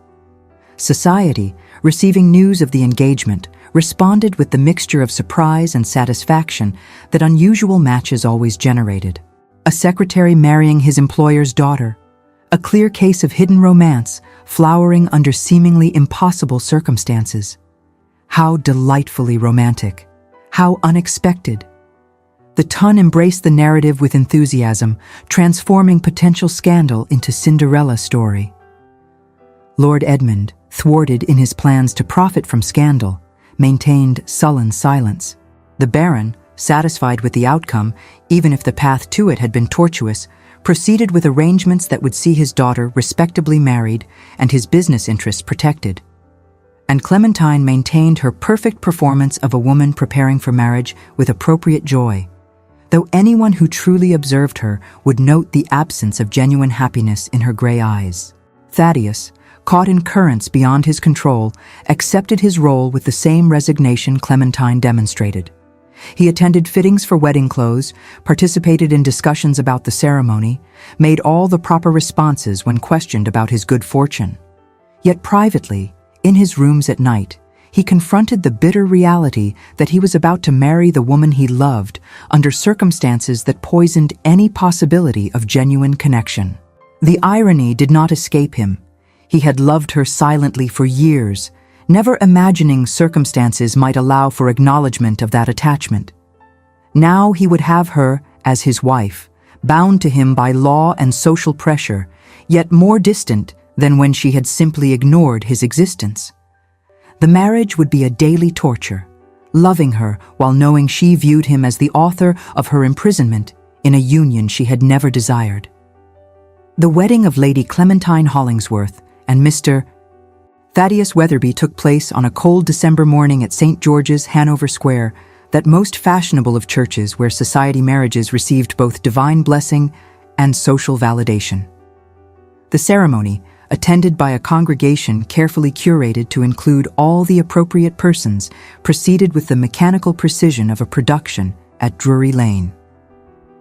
Society, receiving news of the engagement, responded with the mixture of surprise and satisfaction that unusual matches always generated. A secretary marrying his employer's daughter, a clear case of hidden romance flowering under seemingly impossible circumstances. How delightfully romantic, how unexpected. The Ton embraced the narrative with enthusiasm, transforming potential scandal into Cinderella story. Lord Edmund, thwarted in his plans to profit from scandal, maintained sullen silence. The Baron, satisfied with the outcome, even if the path to it had been tortuous, proceeded with arrangements that would see his daughter respectably married and his business interests protected. And Clementine maintained her perfect performance of a woman preparing for marriage with appropriate joy, though anyone who truly observed her would note the absence of genuine happiness in her gray eyes. Thaddeus, caught in currents beyond his control, accepted his role with the same resignation Clementine demonstrated. He attended fittings for wedding clothes, participated in discussions about the ceremony, made all the proper responses when questioned about his good fortune. Yet privately, in his rooms at night, he confronted the bitter reality that he was about to marry the woman he loved under circumstances that poisoned any possibility of genuine connection. The irony did not escape him. He had loved her silently for years, never imagining circumstances might allow for acknowledgement of that attachment. Now he would have her as his wife, bound to him by law and social pressure, yet more distant than when she had simply ignored his existence. The marriage would be a daily torture, loving her while knowing she viewed him as the author of her imprisonment in a union she had never desired. The wedding of Lady Clementine Hollingsworth and Mr. Thaddeus Weatherby took place on a cold December morning at St. George's, Hanover Square, that most fashionable of churches where society marriages received both divine blessing and social validation. The ceremony, attended by a congregation carefully curated to include all the appropriate persons, proceeded with the mechanical precision of a production at Drury Lane.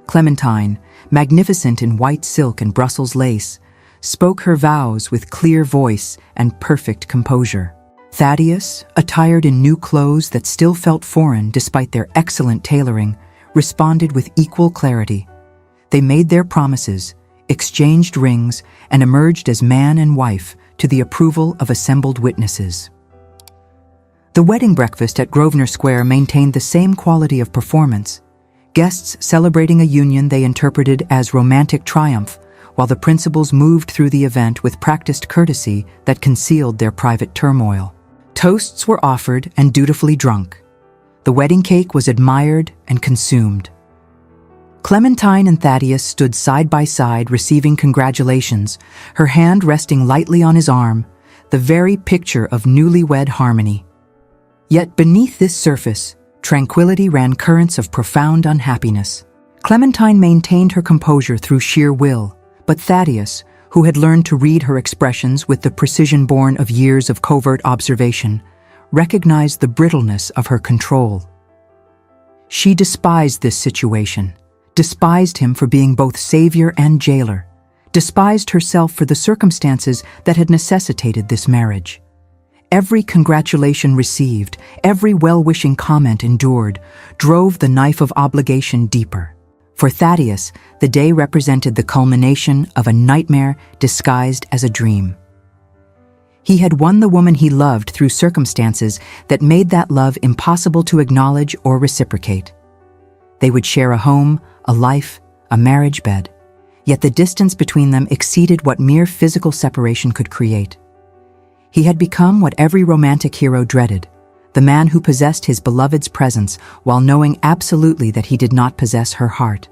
Clementine, magnificent in white silk and Brussels lace, spoke her vows with clear voice and perfect composure. Thaddeus, attired in new clothes that still felt foreign despite their excellent tailoring, responded with equal clarity. They made their promises, exchanged rings, and emerged as man and wife to the approval of assembled witnesses. The wedding breakfast at Grosvenor Square maintained the same quality of performance, guests celebrating a union they interpreted as romantic triumph, while the principals moved through the event with practiced courtesy that concealed their private turmoil. Toasts were offered and dutifully drunk. The wedding cake was admired and consumed. Clementine and Thaddeus stood side by side receiving congratulations, her hand resting lightly on his arm, the very picture of newlywed harmony. Yet beneath this surface, tranquility ran currents of profound unhappiness. Clementine maintained her composure through sheer will, but Thaddeus, who had learned to read her expressions with the precision born of years of covert observation, recognized the brittleness of her control. She despised this situation, despised him for being both savior and jailer, despised herself for the circumstances that had necessitated this marriage. Every congratulation received, every well-wishing comment endured, drove the knife of obligation deeper. For Thaddeus, the day represented the culmination of a nightmare disguised as a dream. He had won the woman he loved through circumstances that made that love impossible to acknowledge or reciprocate. They would share a home, a life, a marriage bed, yet the distance between them exceeded what mere physical separation could create. He had become what every romantic hero dreaded, the man who possessed his beloved's presence while knowing absolutely that he did not possess her heart.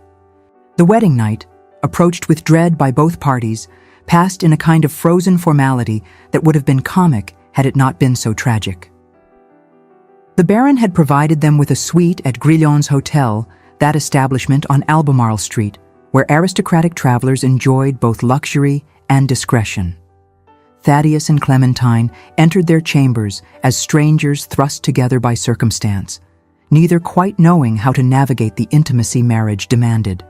The wedding night, approached with dread by both parties, passed in a kind of frozen formality that would have been comic had it not been so tragic. The Baron had provided them with a suite at Grillon's Hotel, that establishment on Albemarle Street, where aristocratic travelers enjoyed both luxury and discretion. Thaddeus and Clementine entered their chambers as strangers thrust together by circumstance, neither quite knowing how to navigate the intimacy marriage demanded.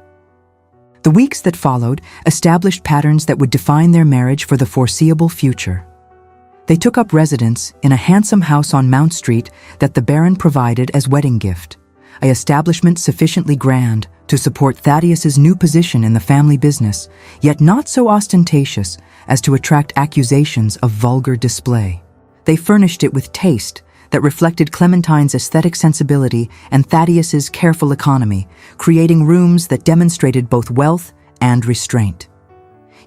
The weeks that followed established patterns that would define their marriage for the foreseeable future. They took up residence in a handsome house on Mount Street that the Baron provided as wedding gift, an establishment sufficiently grand to support Thaddeus's new position in the family business, yet not so ostentatious as to attract accusations of vulgar display. They furnished it with taste that reflected Clementine's aesthetic sensibility and Thaddeus's careful economy, creating rooms that demonstrated both wealth and restraint.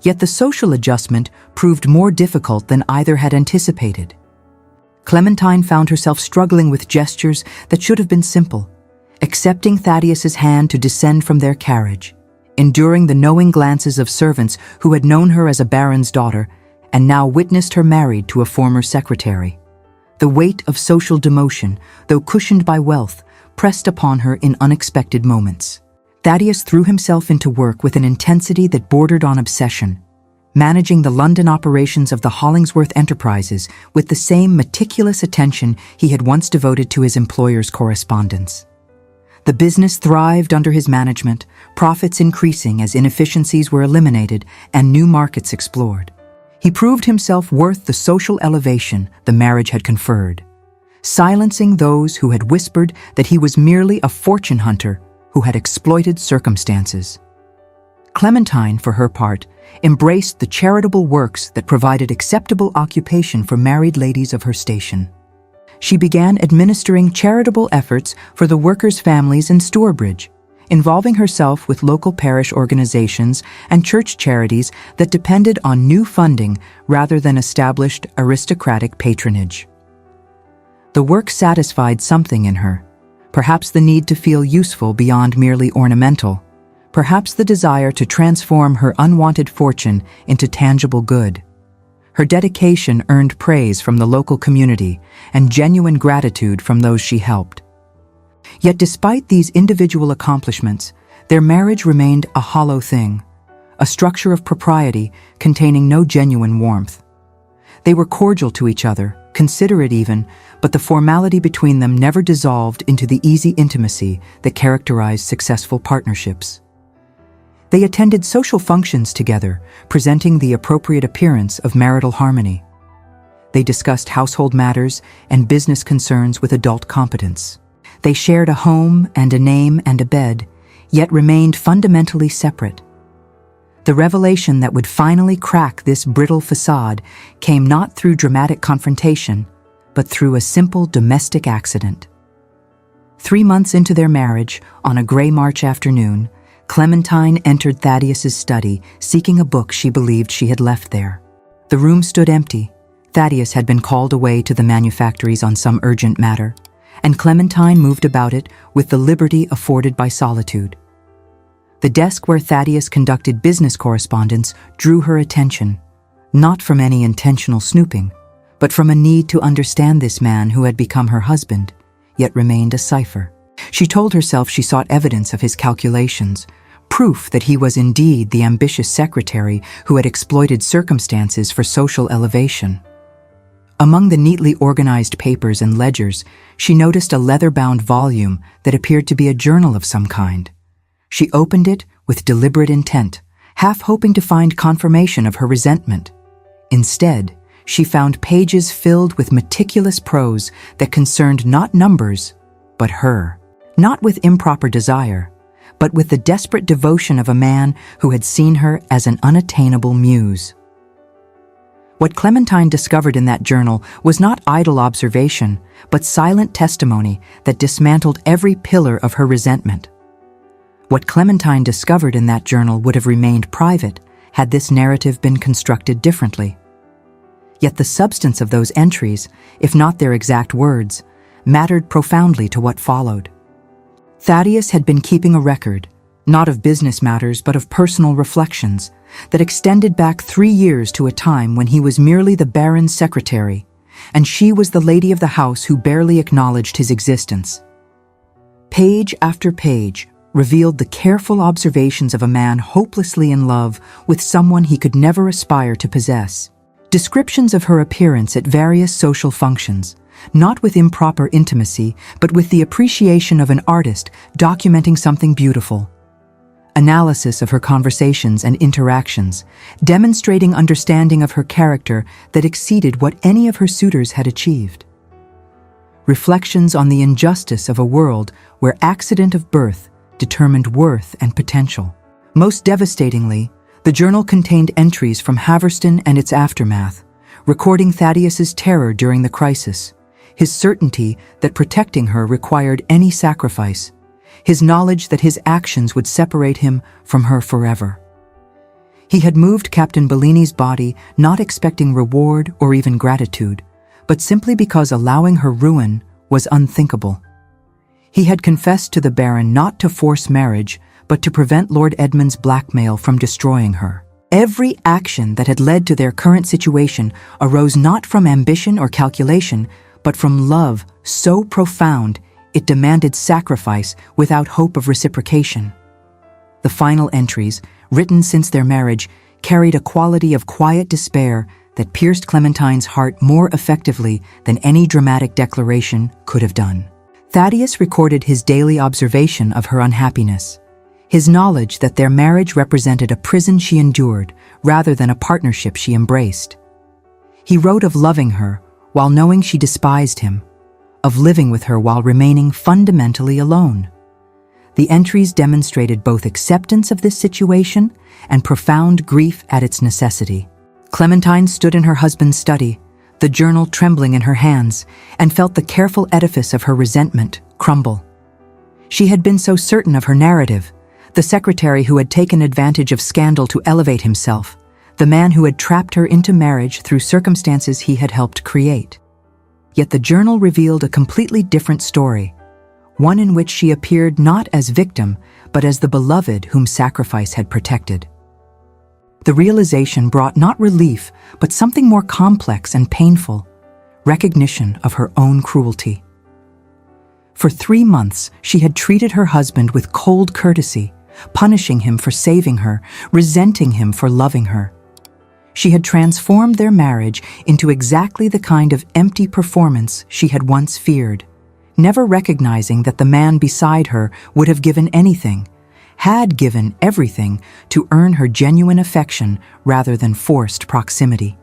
Yet the social adjustment proved more difficult than either had anticipated. Clementine found herself struggling with gestures that should have been simple, accepting Thaddeus's hand to descend from their carriage, enduring the knowing glances of servants who had known her as a baron's daughter and now witnessed her married to a former secretary. The weight of social demotion, though cushioned by wealth, pressed upon her in unexpected moments. Thaddeus threw himself into work with an intensity that bordered on obsession, managing the London operations of the Hollingsworth enterprises with the same meticulous attention he had once devoted to his employer's correspondence. The business thrived under his management, profits increasing as inefficiencies were eliminated and new markets explored. He proved himself worth the social elevation the marriage had conferred, silencing those who had whispered that he was merely a fortune hunter who had exploited circumstances. Clementine, for her part, embraced the charitable works that provided acceptable occupation for married ladies of her station. She began administering charitable efforts for the workers' families in Stourbridge, involving herself with local parish organizations and church charities that depended on new funding rather than established aristocratic patronage. The work satisfied something in her, perhaps the need to feel useful beyond merely ornamental, perhaps the desire to transform her unwanted fortune into tangible good. Her dedication earned praise from the local community and genuine gratitude from those she helped. Yet despite these individual accomplishments, their marriage remained a hollow thing, a structure of propriety containing no genuine warmth. They were cordial to each other, considerate even, but the formality between them never dissolved into the easy intimacy that characterized successful partnerships. They attended social functions together, presenting the appropriate appearance of marital harmony. They discussed household matters and business concerns with adult competence. They shared a home and a name and a bed, yet remained fundamentally separate. The revelation that would finally crack this brittle facade came not through dramatic confrontation, but through a simple domestic accident. 3 months into their marriage, on a gray March afternoon, Clementine entered Thaddeus's study, seeking a book she believed she had left there. The room stood empty. Thaddeus had been called away to the manufactories on some urgent matter, and Clementine moved about it with the liberty afforded by solitude. The desk where Thaddeus conducted business correspondence drew her attention, not from any intentional snooping, but from a need to understand this man who had become her husband, yet remained a cipher. She told herself she sought evidence of his calculations, proof that he was indeed the ambitious secretary who had exploited circumstances for social elevation. Among the neatly organized papers and ledgers, she noticed a leather-bound volume that appeared to be a journal of some kind. She opened it with deliberate intent, half hoping to find confirmation of her resentment. Instead, she found pages filled with meticulous prose that concerned not numbers, but her. Not with improper desire, but with the desperate devotion of a man who had seen her as an unattainable muse. What Clementine discovered in that journal was not idle observation, but silent testimony that dismantled every pillar of her resentment. What Clementine discovered in that journal would have remained private had this narrative been constructed differently. Yet the substance of those entries, if not their exact words, mattered profoundly to what followed. Thaddeus had been keeping a record, not of business matters but of personal reflections, that extended back 3 years to a time when he was merely the baron's secretary, and she was the lady of the house who barely acknowledged his existence. Page after page revealed the careful observations of a man hopelessly in love with someone he could never aspire to possess. Descriptions of her appearance at various social functions, not with improper intimacy, but with the appreciation of an artist documenting something beautiful. Analysis of her conversations and interactions, demonstrating understanding of her character that exceeded what any of her suitors had achieved. Reflections on the injustice of a world where accident of birth determined worth and potential. Most devastatingly, the journal contained entries from Haverston and its aftermath, recording Thaddeus's terror during the crisis, his certainty that protecting her required any sacrifice, his knowledge that his actions would separate him from her forever. He had moved Captain Bellini's body not expecting reward or even gratitude, but simply because allowing her ruin was unthinkable. He had confessed to the Baron not to force marriage, but to prevent Lord Edmund's blackmail from destroying her. Every action that had led to their current situation arose not from ambition or calculation, but from love so profound it demanded sacrifice without hope of reciprocation. The final entries, written since their marriage, carried a quality of quiet despair that pierced Clementine's heart more effectively than any dramatic declaration could have done. Thaddeus recorded his daily observation of her unhappiness, his knowledge that their marriage represented a prison she endured rather than a partnership she embraced. He wrote of loving her while knowing she despised him, of living with her while remaining fundamentally alone. The entries demonstrated both acceptance of this situation and profound grief at its necessity. Clementine stood in her husband's study, the journal trembling in her hands, and felt the careful edifice of her resentment crumble. She had been so certain of her narrative, the secretary who had taken advantage of scandal to elevate himself, the man who had trapped her into marriage through circumstances he had helped create. Yet the journal revealed a completely different story, one in which she appeared not as victim, but as the beloved whom sacrifice had protected. The realization brought not relief, but something more complex and painful, recognition of her own cruelty. For 3 months, she had treated her husband with cold courtesy, punishing him for saving her, resenting him for loving her. She had transformed their marriage into exactly the kind of empty performance she had once feared, never recognizing that the man beside her would have given anything, had given everything to earn her genuine affection rather than forced proximity.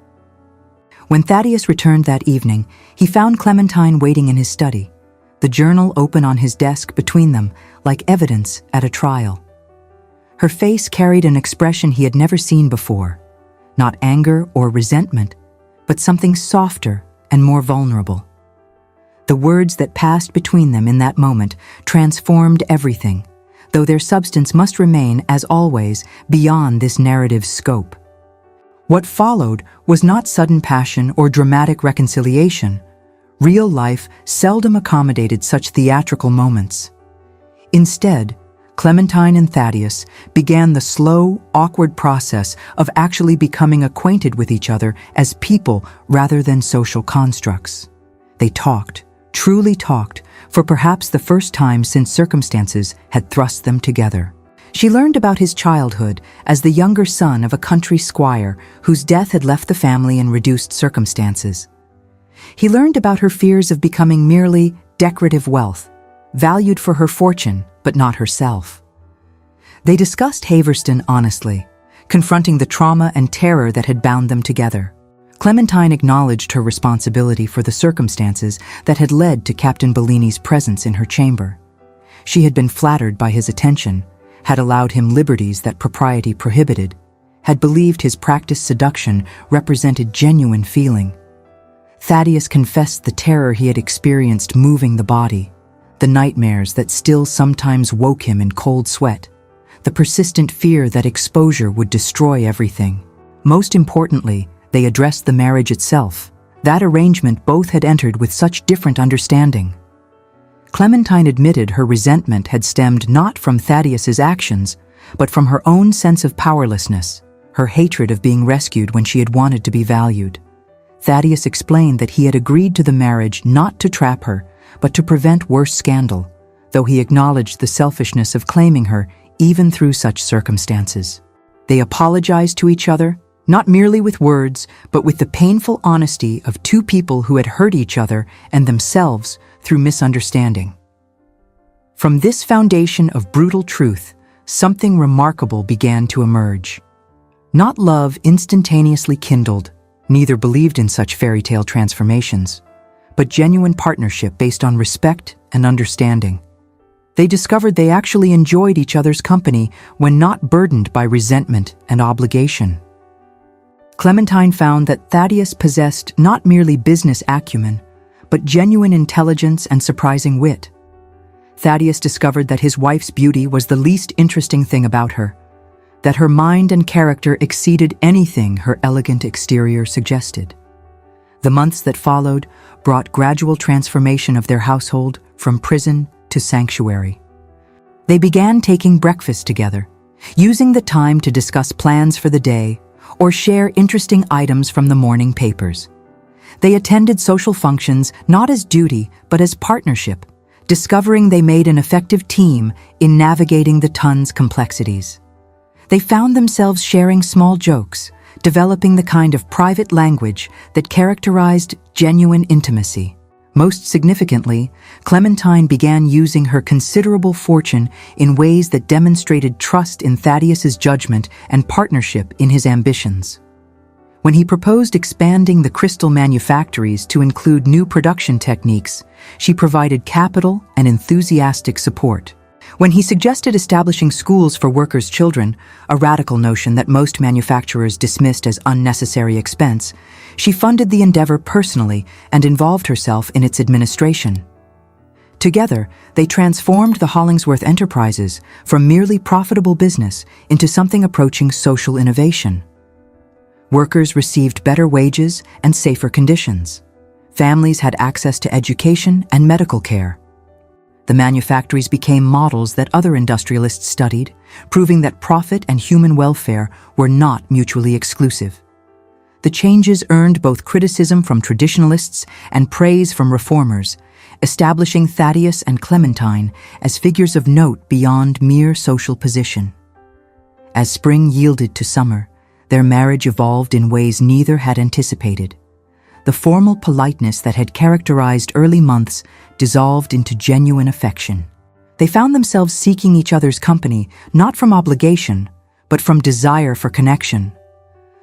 When Thaddeus returned that evening, he found Clementine waiting in his study, the journal open on his desk between them, like evidence at a trial. Her face carried an expression he had never seen before, not anger or resentment, but something softer and more vulnerable. The words that passed between them in that moment transformed everything, though their substance must remain, as always, beyond this narrative's scope. What followed was not sudden passion or dramatic reconciliation. Real life seldom accommodated such theatrical moments. Instead, Clementine and Thaddeus began the slow, awkward process of actually becoming acquainted with each other as people rather than social constructs. They talked, truly talked, for perhaps the first time since circumstances had thrust them together. She learned about his childhood as the younger son of a country squire whose death had left the family in reduced circumstances. He learned about her fears of becoming merely decorative wealth, valued for her fortune but not herself. They discussed Haverston honestly, confronting the trauma and terror that had bound them together. Clementine acknowledged her responsibility for the circumstances that had led to Captain Bellini's presence in her chamber. She had been flattered by his attention, had allowed him liberties that propriety prohibited, had believed his practiced seduction represented genuine feeling. Thaddeus confessed the terror he had experienced moving the body, the nightmares that still sometimes woke him in cold sweat, the persistent fear that exposure would destroy everything. Most importantly, they addressed the marriage itself, that arrangement both had entered with such different understanding. Clementine admitted her resentment had stemmed not from Thaddeus's actions, but from her own sense of powerlessness, her hatred of being rescued when she had wanted to be valued. Thaddeus explained that he had agreed to the marriage not to trap her, but to prevent worse scandal, though he acknowledged the selfishness of claiming her even through such circumstances. They apologized to each other, not merely with words, but with the painful honesty of two people who had hurt each other and themselves through misunderstanding. From this foundation of brutal truth, something remarkable began to emerge. Not love instantaneously kindled, neither believed in such fairy tale transformations, but genuine partnership based on respect and understanding. They discovered they actually enjoyed each other's company when not burdened by resentment and obligation. Clementine found that Thaddeus possessed not merely business acumen, but genuine intelligence and surprising wit. Thaddeus discovered that his wife's beauty was the least interesting thing about her, that her mind and character exceeded anything her elegant exterior suggested. The months that followed brought gradual transformation of their household from prison to sanctuary. They began taking breakfast together, using the time to discuss plans for the day or share interesting items from the morning papers. They attended social functions not as duty but as partnership, discovering they made an effective team in navigating the Tun's complexities. They found themselves sharing small jokes, developing the kind of private language that characterized genuine intimacy. Most significantly, Clementine began using her considerable fortune in ways that demonstrated trust in Thaddeus's judgment and partnership in his ambitions. When he proposed expanding the crystal manufactories to include new production techniques, she provided capital and enthusiastic support. When he suggested establishing schools for workers' children, a radical notion that most manufacturers dismissed as unnecessary expense, she funded the endeavor personally and involved herself in its administration. Together, they transformed the Hollingsworth enterprises from merely profitable business into something approaching social innovation. Workers received better wages and safer conditions. Families had access to education and medical care. The manufactories became models that other industrialists studied, proving that profit and human welfare were not mutually exclusive. The changes earned both criticism from traditionalists and praise from reformers, establishing Thaddeus and Clementine as figures of note beyond mere social position. As spring yielded to summer, their marriage evolved in ways neither had anticipated. The formal politeness that had characterized early months dissolved into genuine affection. They found themselves seeking each other's company, not from obligation, but from desire for connection.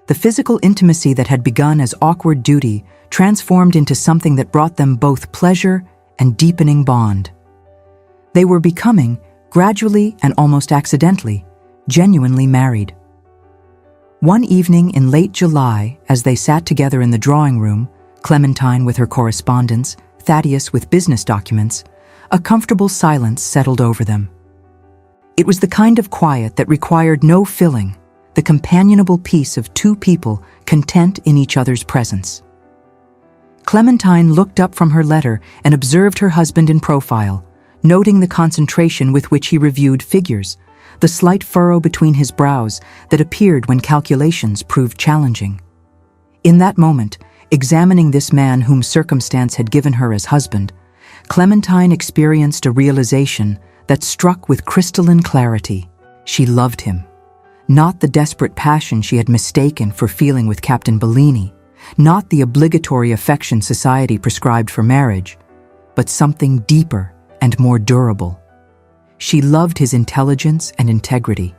The physical intimacy that had begun as awkward duty transformed into something that brought them both pleasure and deepening bond. They were becoming, gradually and almost accidentally, genuinely married. One evening in late July, as they sat together in the drawing room, Clementine with her correspondence, Thaddeus with business documents, a comfortable silence settled over them. It was the kind of quiet that required no filling, the companionable peace of two people content in each other's presence. Clementine looked up from her letter and observed her husband in profile, noting the concentration with which he reviewed figures, the slight furrow between his brows that appeared when calculations proved challenging. In that moment, examining this man whom circumstance had given her as husband, Clementine experienced a realization that struck with crystalline clarity. She loved him. Not the desperate passion she had mistaken for feeling with Captain Bellini, not the obligatory affection society prescribed for marriage, but something deeper and more durable. She loved his intelligence and integrity.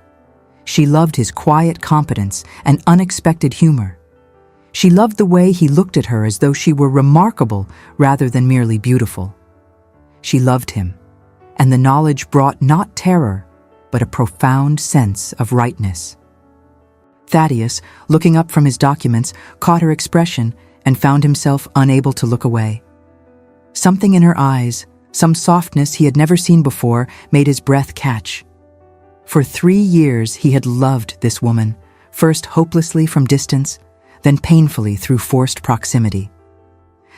She loved his quiet competence and unexpected humor. She loved the way he looked at her as though she were remarkable rather than merely beautiful. She loved him, and the knowledge brought not terror, but a profound sense of rightness. Thaddeus, looking up from his documents, caught her expression and found himself unable to look away. Something in her eyes, some softness he had never seen before, made his breath catch. For 3 years he had loved this woman, first hopelessly from distance, then painfully through forced proximity.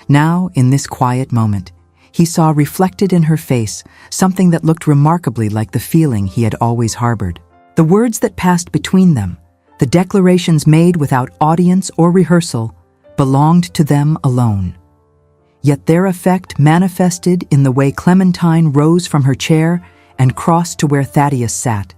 Now, in this quiet moment, he saw reflected in her face something that looked remarkably like the feeling he had always harbored. The words that passed between them, the declarations made without audience or rehearsal, belonged to them alone. Yet their effect manifested in the way Clementine rose from her chair and crossed to where Thaddeus sat,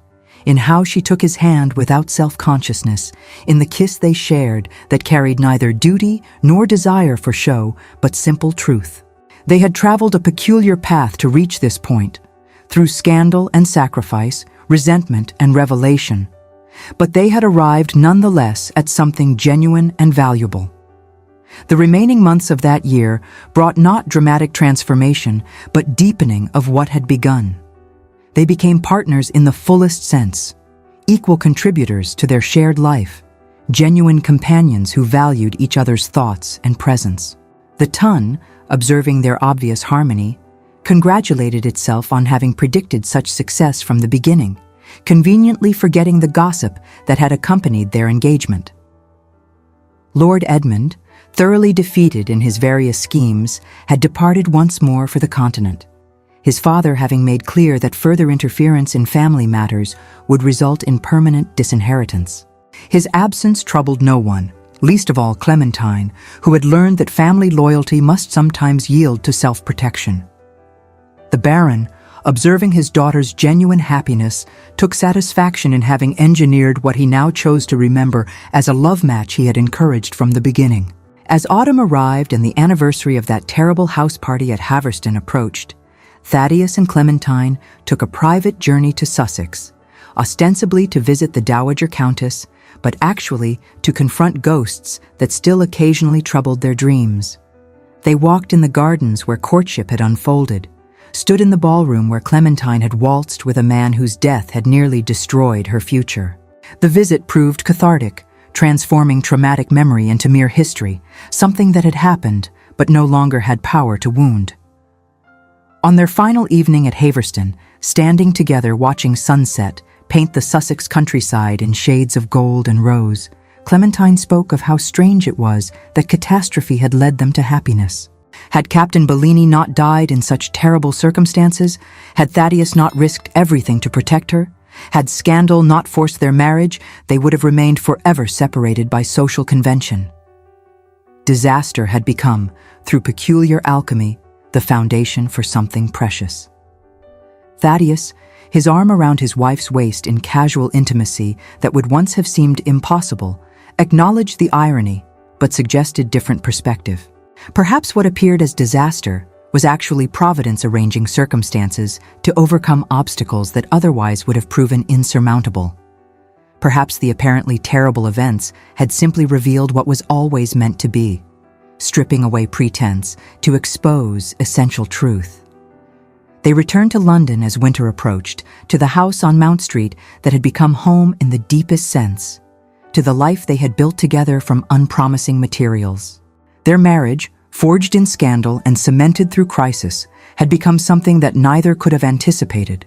in how she took his hand without self-consciousness, in the kiss they shared that carried neither duty nor desire for show, but simple truth. They had traveled a peculiar path to reach this point, through scandal and sacrifice, resentment and revelation. But they had arrived nonetheless at something genuine and valuable. The remaining months of that year brought not dramatic transformation, but deepening of what had begun. They became partners in the fullest sense, equal contributors to their shared life, genuine companions who valued each other's thoughts and presence. The Tun, observing their obvious harmony, congratulated itself on having predicted such success from the beginning, conveniently forgetting the gossip that had accompanied their engagement. Lord Edmund, thoroughly defeated in his various schemes, had departed once more for the continent. his father having made clear that further interference in family matters would result in permanent disinheritance. His absence troubled no one, least of all Clementine, who had learned that family loyalty must sometimes yield to self-protection. The Baron, observing his daughter's genuine happiness, took satisfaction in having engineered what he now chose to remember as a love match he had encouraged from the beginning. As autumn arrived and the anniversary of that terrible house party at Haverston approached, Thaddeus and Clementine took a private journey to Sussex, ostensibly to visit the Dowager Countess, but actually to confront ghosts that still occasionally troubled their dreams. They walked in the gardens where courtship had unfolded, stood in the ballroom where Clementine had waltzed with a man whose death had nearly destroyed her future. The visit proved cathartic, transforming traumatic memory into mere history, something that had happened but no longer had power to wound. On their final evening at Haverston, standing together watching sunset paint the Sussex countryside in shades of gold and rose, Clementine spoke of how strange it was that catastrophe had led them to happiness. Had Captain Bellini not died in such terrible circumstances? Had Thaddeus not risked everything to protect her? Had scandal not forced their marriage, they would have remained forever separated by social convention. Disaster had become, through peculiar alchemy, the foundation for something precious. Thaddeus, his arm around his wife's waist in casual intimacy that would once have seemed impossible, acknowledged the irony, but suggested different perspective. Perhaps what appeared as disaster was actually Providence arranging circumstances to overcome obstacles that otherwise would have proven insurmountable. Perhaps the apparently terrible events had simply revealed what was always meant to be, stripping away pretense to expose essential truth. They returned to London as winter approached, to the house on Mount Street that had become home in the deepest sense, to the life they had built together from unpromising materials. Their marriage, forged in scandal and cemented through crisis, had become something that neither could have anticipated,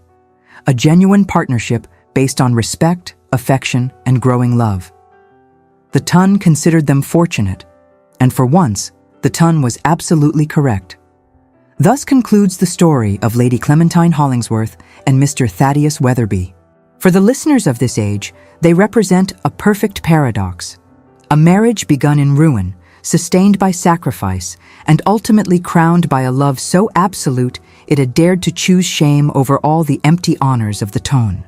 a genuine partnership based on respect, affection, and growing love. The Tun considered them fortunate, and for once, the Tun was absolutely correct. Thus concludes the story of Lady Clementine Hollingsworth and Mr. Thaddeus Weatherby. For the listeners of this age, they represent a perfect paradox. A marriage begun in ruin, sustained by sacrifice, and ultimately crowned by a love so absolute it had dared to choose shame over all the empty honors of the tone.